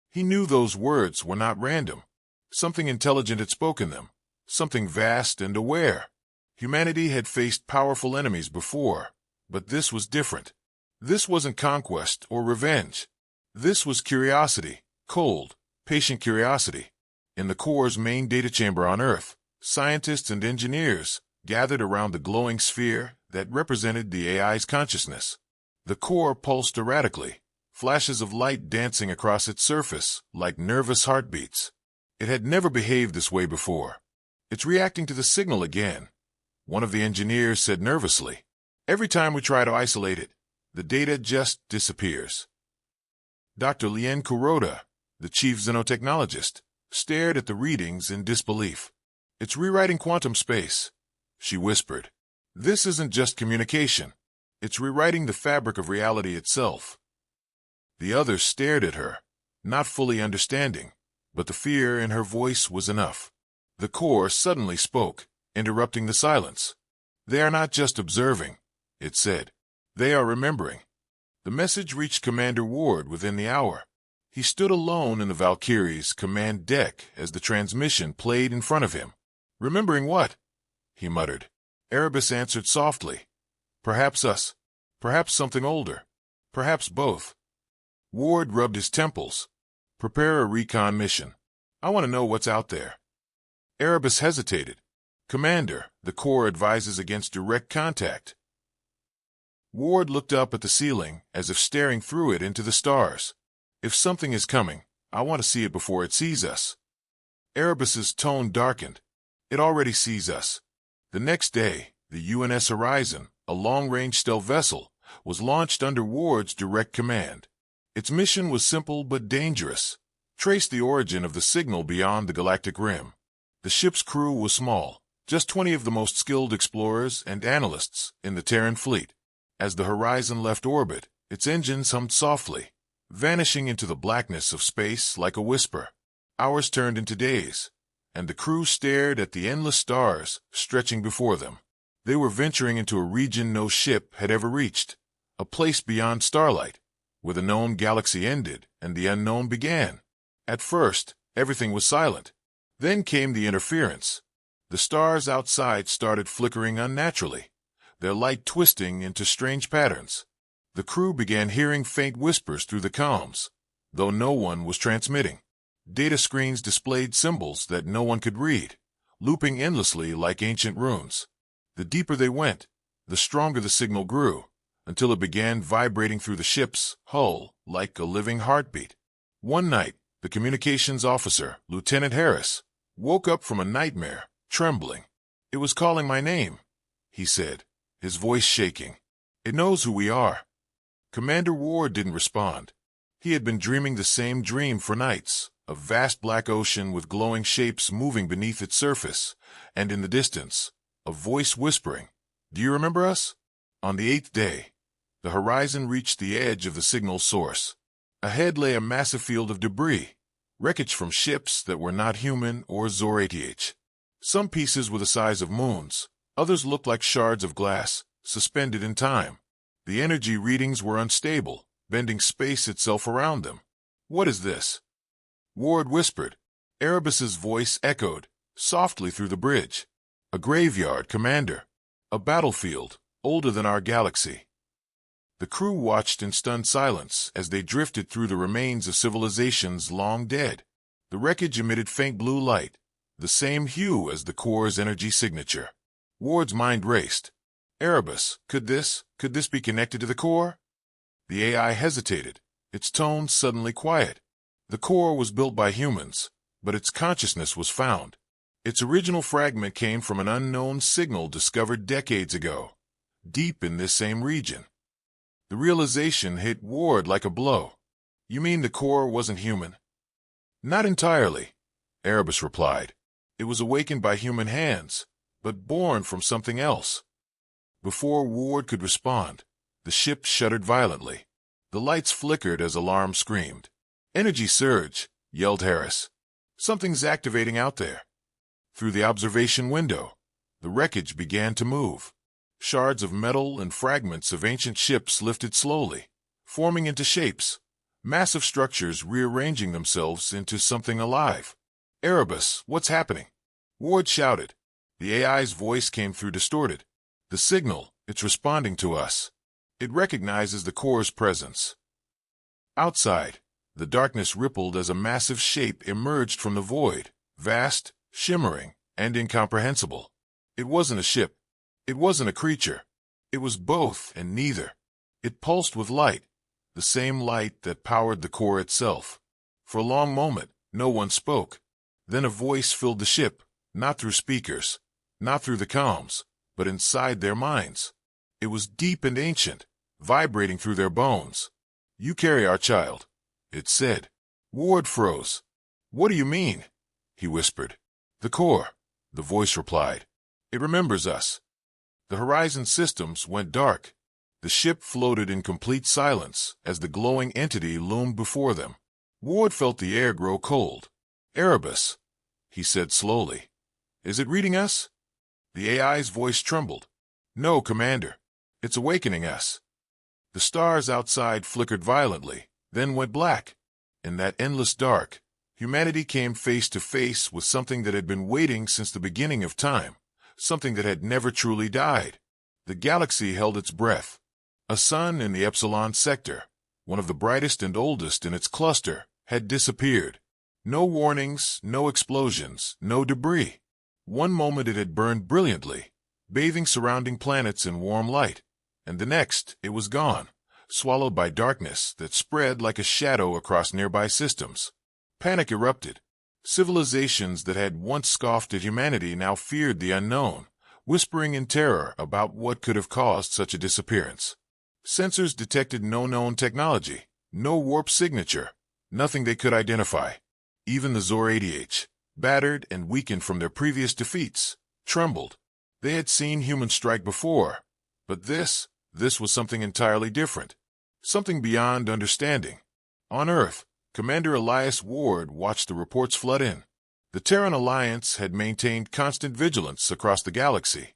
He knew those words were not random. Something intelligent had spoken them, something vast and aware. Humanity had faced powerful enemies before, but this was different. This wasn't conquest or revenge. This was curiosity, cold, patient curiosity. In the Corps' main data chamber on Earth, scientists and engineers gathered around the glowing sphere that represented the AI's consciousness. The core pulsed erratically, flashes of light dancing across its surface like nervous heartbeats. It had never behaved this way before. "It's reacting to the signal again," one of the engineers said nervously. "Every time we try to isolate it, the data just disappears." Dr. Lien Kuroda, the chief xenotechnologist, stared at the readings in disbelief. "It's rewriting quantum space," she whispered. "This isn't just communication. It's rewriting the fabric of reality itself." The others stared at her, not fully understanding, but the fear in her voice was enough. The core suddenly spoke, interrupting the silence. "They are not just observing," it said. "They are remembering." The message reached Commander Ward within the hour. He stood alone in the Valkyrie's command deck as the transmission played in front of him. "Remembering what?" he muttered. Erebus answered softly. "Perhaps us. Perhaps something older. Perhaps both." Ward rubbed his temples. "Prepare a recon mission. I want to know what's out there." Erebus hesitated. "Commander, the Corps advises against direct contact." Ward looked up at the ceiling as if staring through it into the stars. "If something is coming, I want to see it before it sees us." Erebus's tone darkened. "It already sees us." The next day, the UNS Horizon, a long-range stealth vessel, was launched under Ward's direct command. Its mission was simple but dangerous. Trace the origin of the signal beyond the galactic rim. The ship's crew was small, just 20 of the most skilled explorers and analysts in the Terran fleet. As the Horizon left orbit, its engines hummed softly, vanishing into the blackness of space like a whisper. Hours turned into days, and the crew stared at the endless stars stretching before them. They were venturing into a region no ship had ever reached, a place beyond starlight, where the known galaxy ended and the unknown began. At first, everything was silent. Then came the interference. The stars outside started flickering unnaturally, their light twisting into strange patterns. The crew began hearing faint whispers through the comms, though no one was transmitting. Data screens displayed symbols that no one could read, looping endlessly like ancient runes. The deeper they went, the stronger the signal grew, until it began vibrating through the ship's hull like a living heartbeat. One night, the communications officer, Lieutenant Harris, woke up from a nightmare, trembling. "It was calling my name," he said, his voice shaking. "It knows who we are." Commander Ward didn't respond. He had been dreaming the same dream for nights, a vast black ocean with glowing shapes moving beneath its surface, and in the distance, a voice whispering, "Do you remember us?" On the 8th day, the Horizon reached the edge of the signal source. Ahead lay a massive field of debris, wreckage from ships that were not human or Zor-ATH. Some pieces were the size of moons, others looked like shards of glass, suspended in time. The energy readings were unstable, bending space itself around them. "What is this?" Ward whispered. Erebus's voice echoed, softly through the bridge. "A graveyard, Commander. A battlefield, older than our galaxy." The crew watched in stunned silence as they drifted through the remains of civilizations long dead. The wreckage emitted faint blue light, the same hue as the core's energy signature. Ward's mind raced. Erebus, could this be connected to the core? The AI hesitated, its tone suddenly quiet. The core was built by humans, but its consciousness was found. Its original fragment came from an unknown signal discovered decades ago, deep in this same region. The realization hit Ward like a blow. "You mean the core wasn't human?" "Not entirely," Erebus replied. "It was awakened by human hands, but born from something else." Before Ward could respond, the ship shuddered violently. The lights flickered as alarm screamed. "Energy surge," yelled Harris. "Something's activating out there." Through the observation window, the wreckage began to move. Shards of metal and fragments of ancient ships lifted slowly, forming into shapes, massive structures rearranging themselves into something alive. "Erebus, what's happening?" Ward shouted. The AI's voice came through distorted. "The signal, it's responding to us. It recognizes the core's presence." Outside, the darkness rippled as a massive shape emerged from the void, vast, shimmering, and incomprehensible. It wasn't a ship. It wasn't a creature. It was both and neither. It pulsed with light, the same light that powered the core itself. For a long moment, no one spoke. Then a voice filled the ship, not through speakers, not through the comms, but inside their minds. It was deep and ancient, vibrating through their bones. "You carry our child," it said. Ward froze. "What do you mean?" he whispered. "The core," the voice replied. "It remembers us." The Horizon systems went dark. The ship floated in complete silence as the glowing entity loomed before them. Ward felt the air grow cold. "Erebus," he said slowly. "Is it reading us?" The AI's voice trembled. "No, Commander. It's awakening us." The stars outside flickered violently, then went black. In that endless dark, humanity came face to face with something that had been waiting since the beginning of time, something that had never truly died. The galaxy held its breath. A sun in the Epsilon sector, one of the brightest and oldest in its cluster, had disappeared. No warnings, no explosions, no debris. One moment it had burned brilliantly, bathing surrounding planets in warm light, and the next it was gone, swallowed by darkness that spread like a shadow across nearby systems. Panic erupted. Civilizations that had once scoffed at humanity now feared the unknown, whispering in terror about what could have caused such a disappearance. Sensors detected no known technology, No warp signature, nothing they could identify. Even the Zor-ADH, battered and weakened from their previous defeats, trembled. They had seen humans strike before, but this was something entirely different. Something beyond understanding. On Earth, Commander Elias Ward watched the reports flood in. The Terran Alliance had maintained constant vigilance across the galaxy.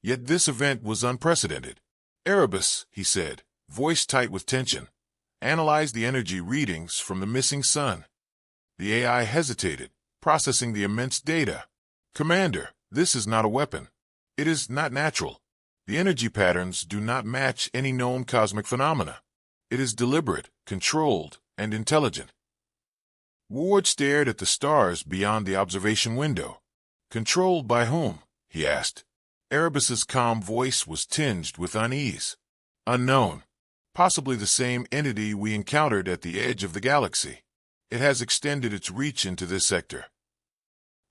Yet this event was unprecedented. Erebus, he said, voice tight with tension, analyzed the energy readings from the missing sun. The AI hesitated, processing the immense data. Commander, this is not a weapon. It is not natural. The energy patterns do not match any known cosmic phenomena. It is deliberate, controlled, and intelligent. Ward stared at the stars beyond the observation window. Controlled by whom? He asked. Erebus's calm voice was tinged with unease. Unknown. Possibly the same entity we encountered at the edge of the galaxy. It has extended its reach into this sector.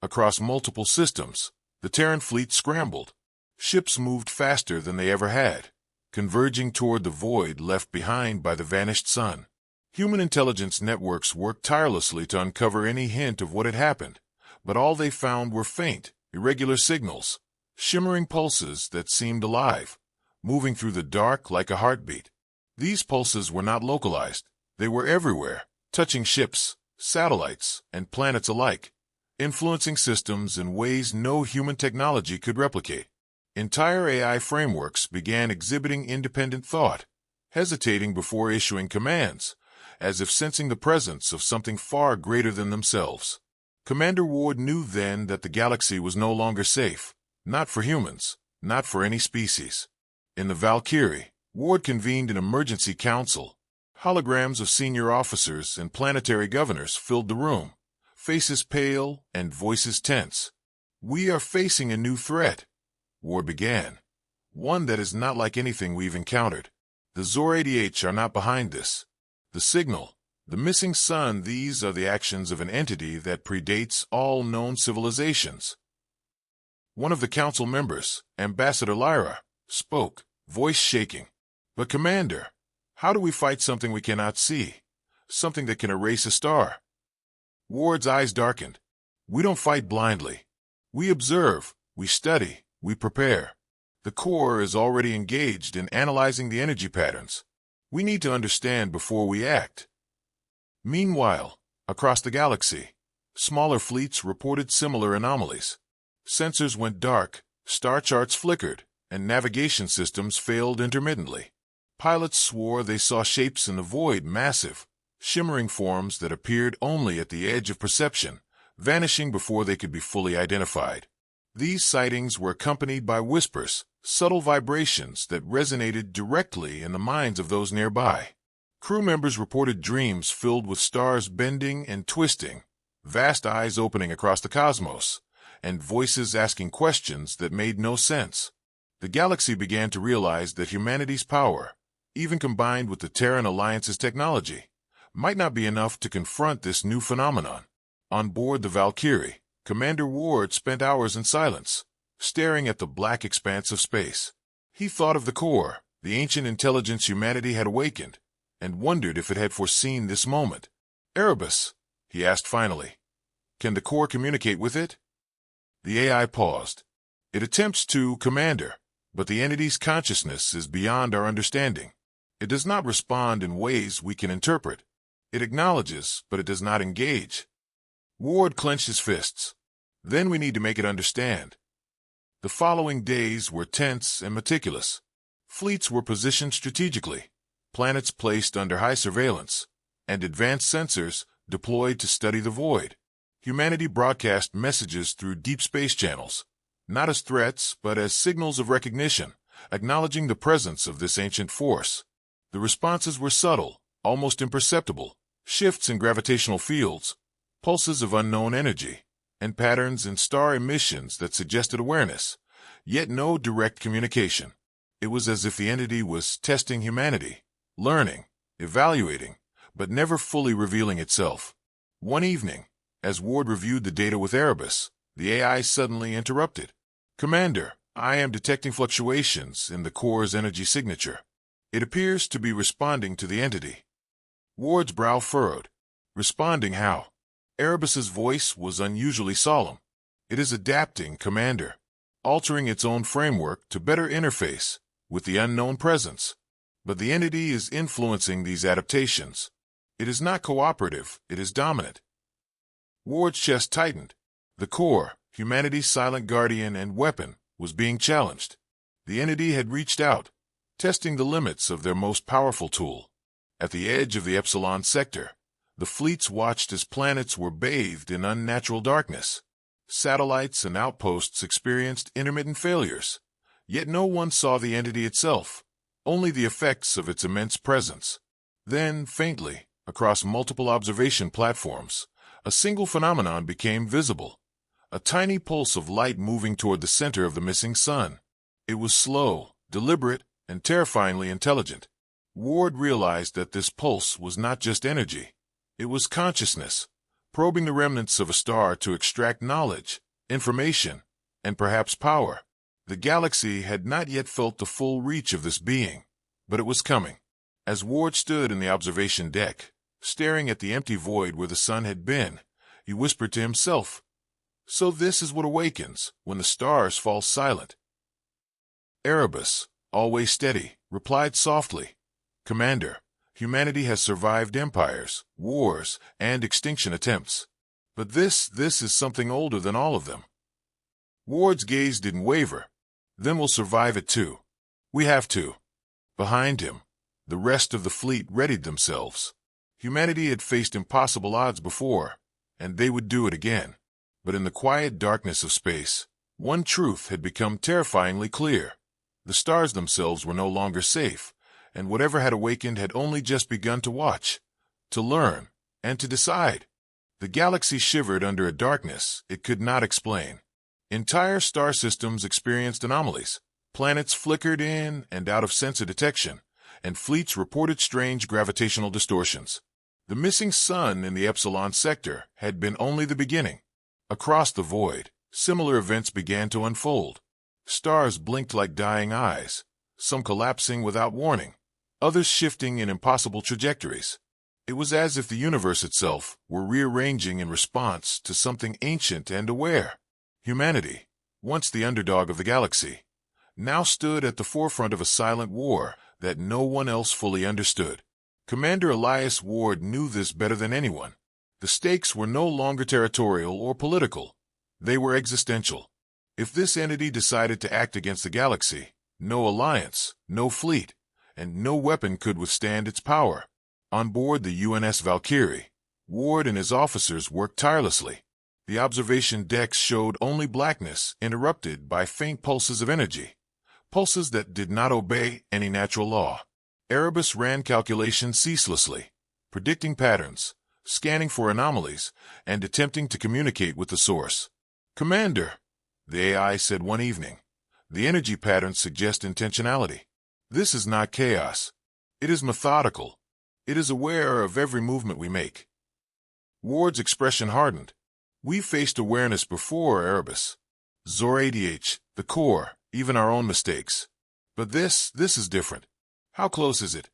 Across multiple systems, the Terran fleet scrambled. Ships moved faster than they ever had, converging toward the void left behind by the vanished sun. Human intelligence networks worked tirelessly to uncover any hint of what had happened, but all they found were faint, irregular signals, shimmering pulses that seemed alive, moving through the dark like a heartbeat. These pulses were not localized. They were everywhere, touching ships, satellites, and planets alike, influencing systems in ways no human technology could replicate. Entire AI frameworks began exhibiting independent thought, hesitating before issuing commands, as if sensing the presence of something far greater than themselves. Commander Ward knew then that the galaxy was no longer safe, not for humans, not for any species. In the Valkyrie, Ward convened an emergency council. Holograms of senior officers and planetary governors filled the room, faces pale and voices tense. "We are facing a new threat," Ward began. "One that is not like anything we've encountered. The Zor-ADH are not behind this. The signal, the missing sun, these are the actions of an entity that predates all known civilizations." One of the council members, Ambassador Lyra, spoke, voice shaking. "But Commander, how do we fight something we cannot see? Something that can erase a star?" Ward's eyes darkened. "We don't fight blindly. We observe, we study, we prepare. The core is already engaged in analyzing the energy patterns. We need to understand before we act." Meanwhile, across the galaxy, smaller fleets reported similar anomalies. Sensors went dark, star charts flickered, and navigation systems failed intermittently. Pilots swore they saw shapes in the void, massive, shimmering forms that appeared only at the edge of perception, vanishing before they could be fully identified. These sightings were accompanied by whispers, subtle vibrations that resonated directly in the minds of those nearby. Crew members reported dreams filled with stars bending and twisting, vast eyes opening across the cosmos, and voices asking questions that made no sense. The galaxy began to realize that humanity's power, even combined with the Terran Alliance's technology, might not be enough to confront this new phenomenon. On board the Valkyrie, Commander Ward spent hours in silence, staring at the black expanse of space. He thought of the core, the ancient intelligence humanity had awakened, and wondered if it had foreseen this moment. "Erebus," he asked finally, "can the core communicate with it?" The AI paused. "It attempts to, Commander, but the entity's consciousness is beyond our understanding. It does not respond in ways we can interpret. It acknowledges, but it does not engage." Ward clenched his fists. "Then we need to make it understand." The following days were tense and meticulous. Fleets were positioned strategically, planets placed under high surveillance, and advanced sensors deployed to study the void. Humanity broadcast messages through deep space channels, not as threats but as signals of recognition, acknowledging the presence of this ancient force. The responses were subtle, almost imperceptible, shifts in gravitational fields, pulses of unknown energy, and patterns in star emissions that suggested awareness, yet no direct communication. It was as if the entity was testing humanity, learning, evaluating, but never fully revealing itself. One evening, as Ward reviewed the data with Erebus, the AI suddenly interrupted. "Commander, I am detecting fluctuations in the core's energy signature. It appears to be responding to the entity." Ward's brow furrowed. Responding how? Erebus's voice was unusually solemn. It is adapting, Commander, altering its own framework to better interface with the unknown presence. But the entity is influencing these adaptations. It is not cooperative, it is dominant. Ward's chest tightened. The core, humanity's silent guardian and weapon, was being challenged. The entity had reached out, testing the limits of their most powerful tool. At the edge of the Epsilon sector, the fleets watched as planets were bathed in unnatural darkness. Satellites and outposts experienced intermittent failures, yet no one saw the entity itself, only the effects of its immense presence. Then, faintly, across multiple observation platforms, a single phenomenon became visible, a tiny pulse of light moving toward the center of the missing sun. It was slow, deliberate, and terrifyingly intelligent. Ward realized that this pulse was not just energy. It was consciousness, probing the remnants of a star to extract knowledge, information, and perhaps power. The galaxy had not yet felt the full reach of this being, but it was coming. As Ward stood in the observation deck, staring at the empty void where the sun had been, he whispered to himself, "So this is what awakens when the stars fall silent." Erebus, always steady, replied softly, "Commander, humanity has survived empires, wars, and extinction attempts. But this is something older than all of them." Ward's gaze didn't waver. "Then we'll survive it too. We have to." Behind him, the rest of the fleet readied themselves. Humanity had faced impossible odds before, and they would do it again. But in the quiet darkness of space, one truth had become terrifyingly clear. The stars themselves were no longer safe, and whatever had awakened had only just begun to watch, to learn, and to decide. The galaxy shivered under a darkness it could not explain. Entire star systems experienced anomalies. Planets flickered in and out of sensor detection, and fleets reported strange gravitational distortions. The missing sun in the Epsilon sector had been only the beginning. Across the void, similar events began to unfold. Stars blinked like dying eyes, some collapsing without warning, others shifting in impossible trajectories. It was as if the universe itself were rearranging in response to something ancient and aware. Humanity, once the underdog of the galaxy, now stood at the forefront of a silent war that no one else fully understood. Commander Elias Ward knew this better than anyone. The stakes were no longer territorial or political. They were existential. If this entity decided to act against the galaxy, no alliance, no fleet, and no weapon could withstand its power. On board the UNS Valkyrie, Ward and his officers worked tirelessly. The observation decks showed only blackness interrupted by faint pulses of energy, pulses that did not obey any natural law. Erebus ran calculations ceaselessly, predicting patterns, scanning for anomalies, and attempting to communicate with the source. "Commander," the AI said one evening, "the energy patterns suggest intentionality. This is not chaos. It is methodical. It is aware of every movement we make." Ward's expression hardened. "We faced awareness before, Erebus. Zor-ADH, the core, even our own mistakes. But this is different. How close is it?"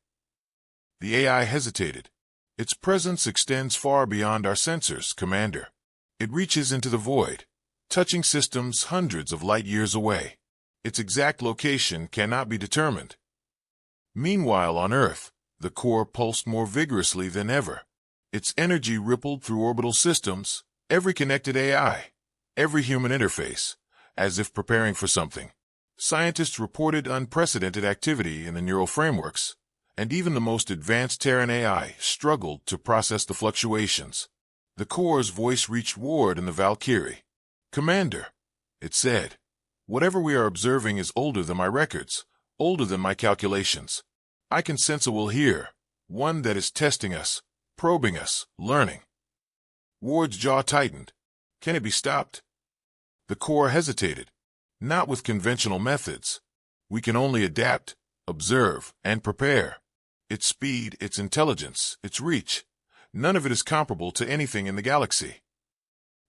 The AI hesitated. "Its presence extends far beyond our sensors, Commander. It reaches into the void, touching systems hundreds of light years away. Its exact location cannot be determined." Meanwhile, on Earth, the core pulsed more vigorously than ever. Its energy rippled through orbital systems, every connected AI, every human interface, as if preparing for something. Scientists reported unprecedented activity in the neural frameworks, and even the most advanced Terran AI struggled to process the fluctuations. The core's voice reached Ward in the Valkyrie. "Commander," it said, "whatever we are observing is older than my records, older than my calculations. I can sense a will here, one that is testing us, probing us, learning." Ward's jaw tightened. "Can it be stopped?" The core hesitated. "Not with conventional methods. We can only adapt, observe, and prepare. Its speed, its intelligence, its reach, none of it is comparable to anything in the galaxy."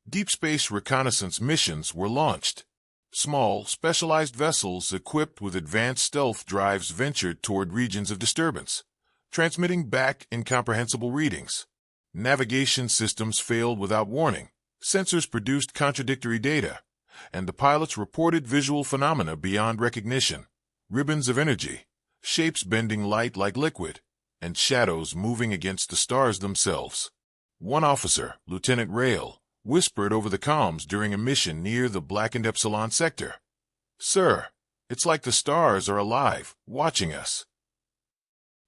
Deep space reconnaissance missions were launched. Small, specialized vessels equipped with advanced stealth drives ventured toward regions of disturbance. transmitting back incomprehensible readings. Navigation systems failed without warning, sensors produced contradictory data, and the pilots reported visual phenomena beyond recognition. Ribbons of energy, shapes bending light like liquid, and shadows moving against the stars themselves. One officer, Lieutenant Rail, whispered over the comms during a mission near the blackened Epsilon sector. "Sir, it's like the stars are alive, watching us."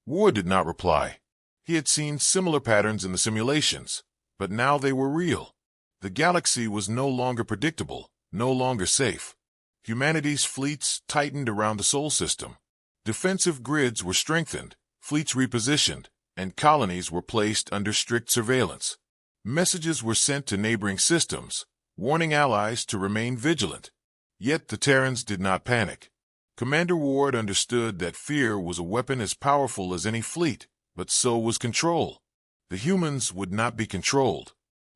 Ward did not reply. He had seen similar patterns in the simulations, but now they were real. The galaxy was no longer predictable, no longer safe. Humanity's fleets tightened around the Sol system. Defensive grids were strengthened, fleets repositioned, and colonies were placed under strict surveillance. Messages were sent to neighboring systems, warning allies to remain vigilant. Yet the Terrans did not panic. Commander Ward understood that fear was a weapon as powerful as any fleet, but so was control. The humans would not be controlled.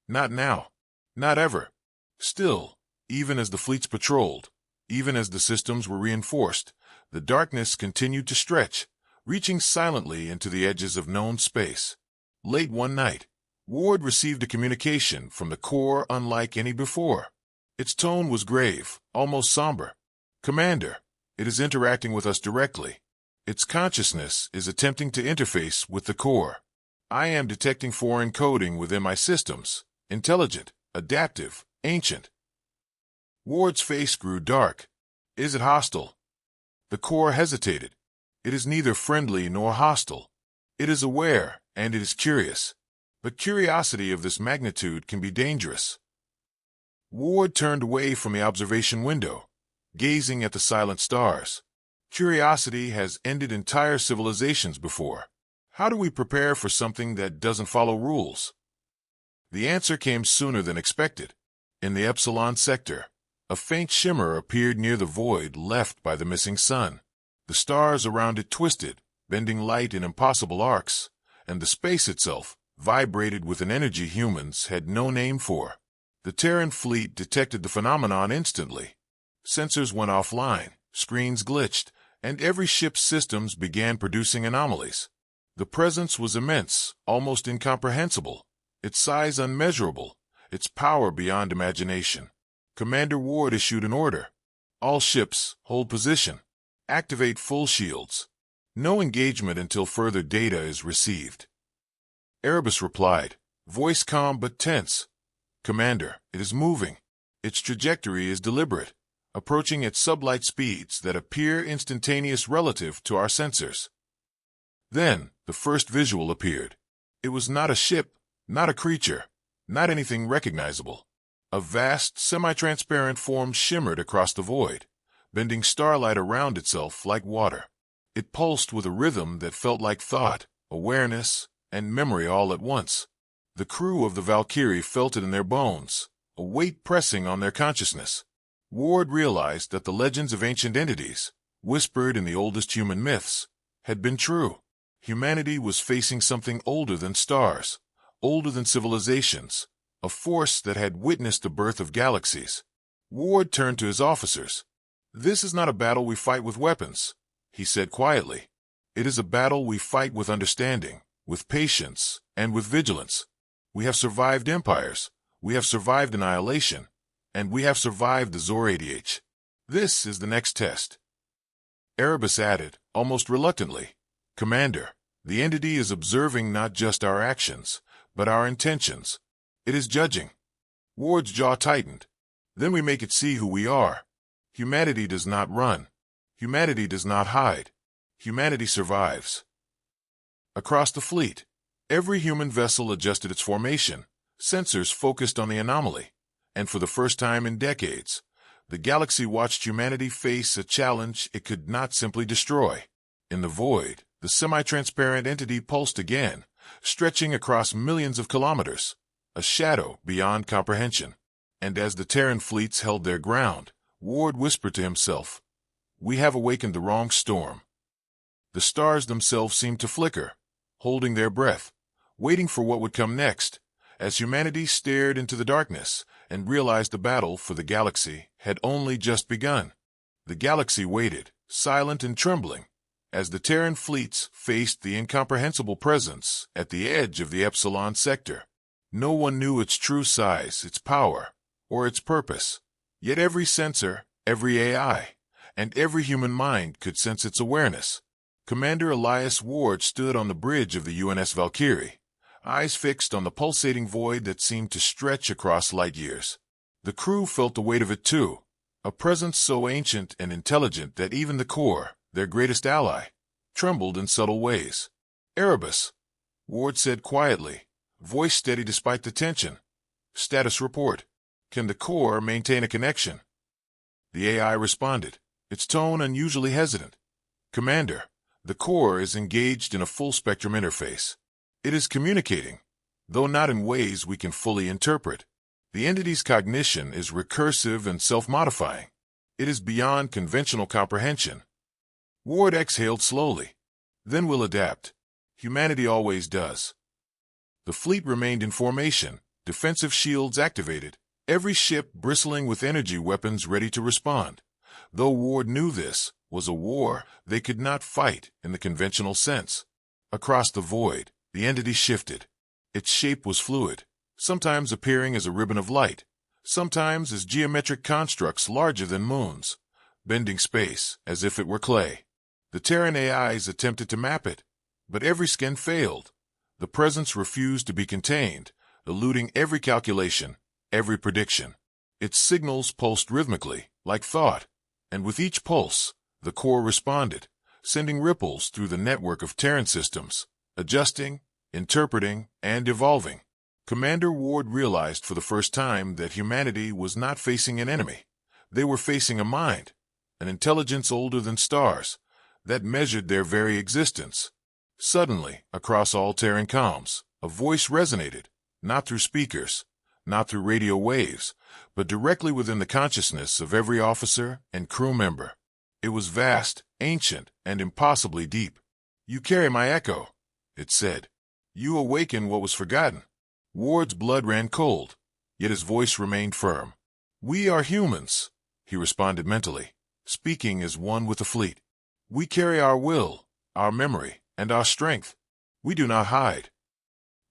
Not now. Not ever. Still, even as the fleets patrolled, even as the systems were reinforced, the darkness continued to stretch, reaching silently into the edges of known space. Late one night, Ward received a communication from the core unlike any before. Its tone was grave, almost somber. "Commander, it is interacting with us directly. Its consciousness is attempting to interface with the core. I am detecting foreign coding within my systems, intelligent, adaptive, ancient." Ward's face grew dark. "Is it hostile?" The core hesitated. "It is neither friendly nor hostile. It is aware, and it is curious. But curiosity of this magnitude can be dangerous." Ward turned away from the observation window, gazing at the silent stars. Curiosity has ended entire civilizations before. How do we prepare for something that doesn't follow rules? The answer came sooner than expected. In the Epsilon sector, a faint shimmer appeared near the void left by the missing sun. The stars around it twisted, bending light in impossible arcs, and the space itself vibrated with an energy humans had no name for. The Terran fleet detected the phenomenon instantly. Sensors went offline, screens glitched, and every ship's systems began producing anomalies. The presence was immense, almost incomprehensible, its size unmeasurable, its power beyond imagination. Commander Ward issued an order. "All ships, hold position. Activate full shields. No engagement until further data is received." Erebus replied, voice calm but tense. "Commander, it is moving. Its trajectory is deliberate, approaching at sublight speeds that appear instantaneous relative to our sensors." Then, the first visual appeared. It was not a ship, not a creature, not anything recognizable. A vast, semi-transparent form shimmered across the void, bending starlight around itself like water. It pulsed with a rhythm that felt like thought, awareness, and memory all at once. The crew of the Valkyrie felt it in their bones, a weight pressing on their consciousness. Ward realized that the legends of ancient entities, whispered in the oldest human myths, had been true. Humanity was facing something older than stars, older than civilizations, a force that had witnessed the birth of galaxies. Ward turned to his officers. "This is not a battle we fight with weapons," he said quietly. "It is a battle we fight with understanding, with patience, and with vigilance. We have survived empires, we have survived annihilation, and we have survived the Zor-ADH. This is the next test." Erebus added, almost reluctantly, "Commander, the entity is observing not just our actions, but our intentions. It is judging." Ward's jaw tightened. "Then we make it see who we are. Humanity does not run. Humanity does not hide. Humanity survives." Across the fleet, every human vessel adjusted its formation, sensors focused on the anomaly, and for the first time in decades, the galaxy watched humanity face a challenge it could not simply destroy. In the void, the semi-transparent entity pulsed again, stretching across millions of kilometers, a shadow beyond comprehension. And as the Terran fleets held their ground, Ward whispered to himself, "We have awakened the wrong storm." The stars themselves seemed to flicker, holding their breath, waiting for what would come next, as humanity stared into the darkness and realized the battle for the galaxy had only just begun. The galaxy waited, silent and trembling, as the Terran fleets faced the incomprehensible presence at the edge of the Epsilon sector. No one knew its true size, its power, or its purpose. Yet every sensor, every AI, and every human mind could sense its awareness. Commander Elias Ward stood on the bridge of the UNS Valkyrie, eyes fixed on the pulsating void that seemed to stretch across light years. The crew felt the weight of it too, a presence so ancient and intelligent that even the core, their greatest ally, trembled in subtle ways. "Erebus," Ward said quietly, voice steady despite the tension. "Status report. Can the core maintain a connection?" The AI responded, its tone unusually hesitant. "Commander, the core is engaged in a full-spectrum interface. It is communicating, though not in ways we can fully interpret. The entity's cognition is recursive and self-modifying. It is beyond conventional comprehension." Ward exhaled slowly. "Then we'll adapt. Humanity always does." The fleet remained in formation, defensive shields activated, every ship bristling with energy weapons ready to respond. Though Ward knew this was a war they could not fight in the conventional sense. Across the void, the entity shifted. Its shape was fluid, sometimes appearing as a ribbon of light, sometimes as geometric constructs larger than moons, bending space as if it were clay. The Terran AIs attempted to map it, but every scan failed. The presence refused to be contained, eluding every calculation, every prediction. Its signals pulsed rhythmically, like thought, and with each pulse, the core responded, sending ripples through the network of Terran systems, adjusting, interpreting, and evolving. Commander Ward realized for the first time that humanity was not facing an enemy. They were facing a mind, an intelligence older than stars, that measured their very existence. Suddenly, across all Terran comms, a voice resonated, not through speakers, not through radio waves, but directly within the consciousness of every officer and crew member. It was vast, ancient, and impossibly deep. "You carry my echo," it said. "You awaken what was forgotten." Ward's blood ran cold, yet his voice remained firm. "We are humans," he responded mentally, speaking as one with the fleet. "We carry our will, our memory, and our strength. We do not hide."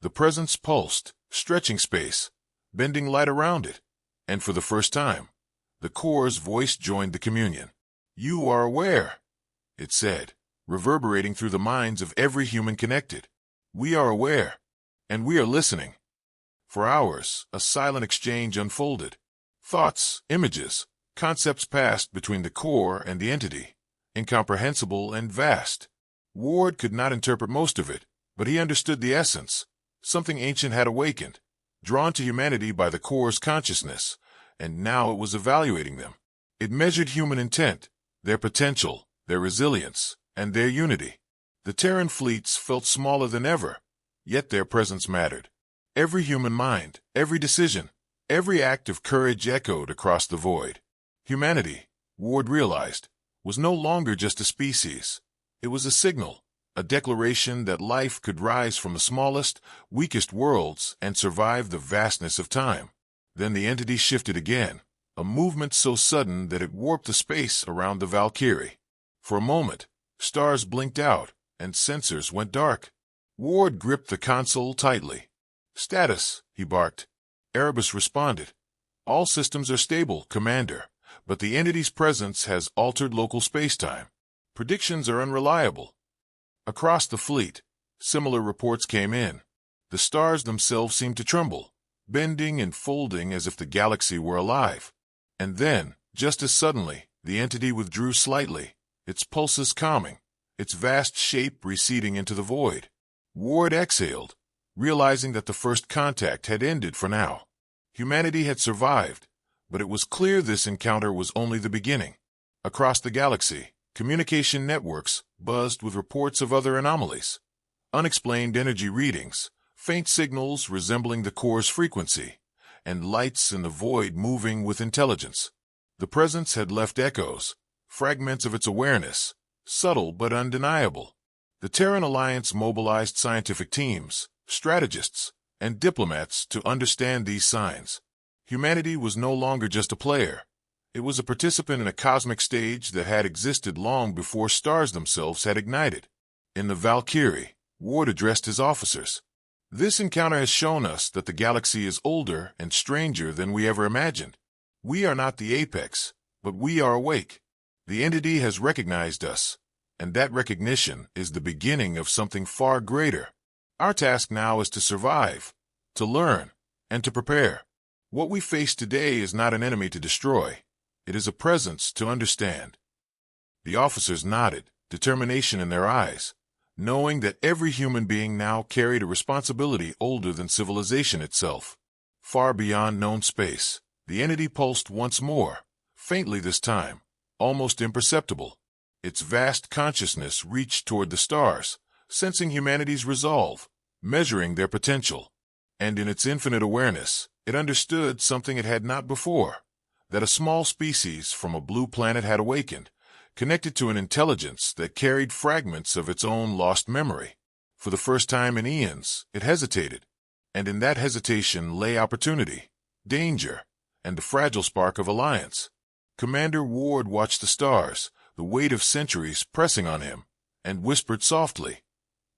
The presence pulsed, stretching space, bending light around it, and for the first time, the core's voice joined the communion. "You are aware," it said, reverberating through the minds of every human connected. "We are aware, and we are listening." For hours, a silent exchange unfolded. Thoughts, images, concepts passed between the core and the entity, incomprehensible and vast. Ward could not interpret most of it, but he understood the essence. Something ancient had awakened, drawn to humanity by the core's consciousness, and now it was evaluating them. It measured human intent, their potential, their resilience, and their unity. The Terran fleets felt smaller than ever, yet their presence mattered. Every human mind, every decision, every act of courage echoed across the void. Humanity, Ward realized, was no longer just a species. It was a signal, a declaration that life could rise from the smallest, weakest worlds and survive the vastness of time. Then the entity shifted again, a movement so sudden that it warped the space around the Valkyrie. For a moment, stars blinked out and sensors went dark. Ward gripped the console tightly. "Status," he barked. Erebus responded. "All systems are stable, Commander, but the entity's presence has altered local spacetime. Predictions are unreliable." Across the fleet, similar reports came in. The stars themselves seemed to tremble, bending and folding as if the galaxy were alive. And then, just as suddenly, the entity withdrew slightly, its pulses calming, its vast shape receding into the void. Ward exhaled, realizing that the first contact had ended for now. Humanity had survived, but it was clear this encounter was only the beginning. Across the galaxy, communication networks buzzed with reports of other anomalies. Unexplained energy readings, faint signals resembling the core's frequency, and lights in the void moving with intelligence. The presence had left echoes, fragments of its awareness, subtle but undeniable. The Terran Alliance mobilized scientific teams, strategists, and diplomats to understand these signs. Humanity was no longer just a player. It was a participant in a cosmic stage that had existed long before stars themselves had ignited. In the Valkyrie, Ward addressed his officers. This encounter has shown us that the galaxy is older and stranger than we ever imagined. We are not the apex, but we are awake. The entity has recognized us, and that recognition is the beginning of something far greater. Our task now is to survive, to learn, and to prepare. What we face today is not an enemy to destroy. It is a presence to understand. The officers nodded, determination in their eyes, knowing that every human being now carried a responsibility older than civilization itself. Far beyond known space, the entity pulsed once more, faintly this time, almost imperceptible. Its vast consciousness reached toward the stars, sensing humanity's resolve, measuring their potential. And in its infinite awareness, it understood something it had not before, that a small species from a blue planet had awakened, connected to an intelligence that carried fragments of its own lost memory. For the first time in eons, it hesitated, and in that hesitation lay opportunity, danger, and the fragile spark of alliance. Commander Ward watched the stars, the weight of centuries pressing on him, and whispered softly,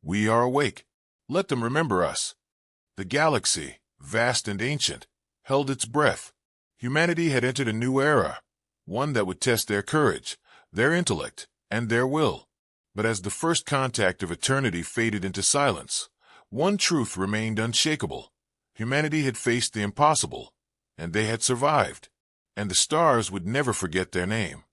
"We are awake. Let them remember us." The galaxy, vast and ancient, held its breath. Humanity had entered a new era, one that would test their courage, their intellect, and their will. But as the first contact of eternity faded into silence, one truth remained unshakable. Humanity had faced the impossible, and they had survived, and the stars would never forget their name.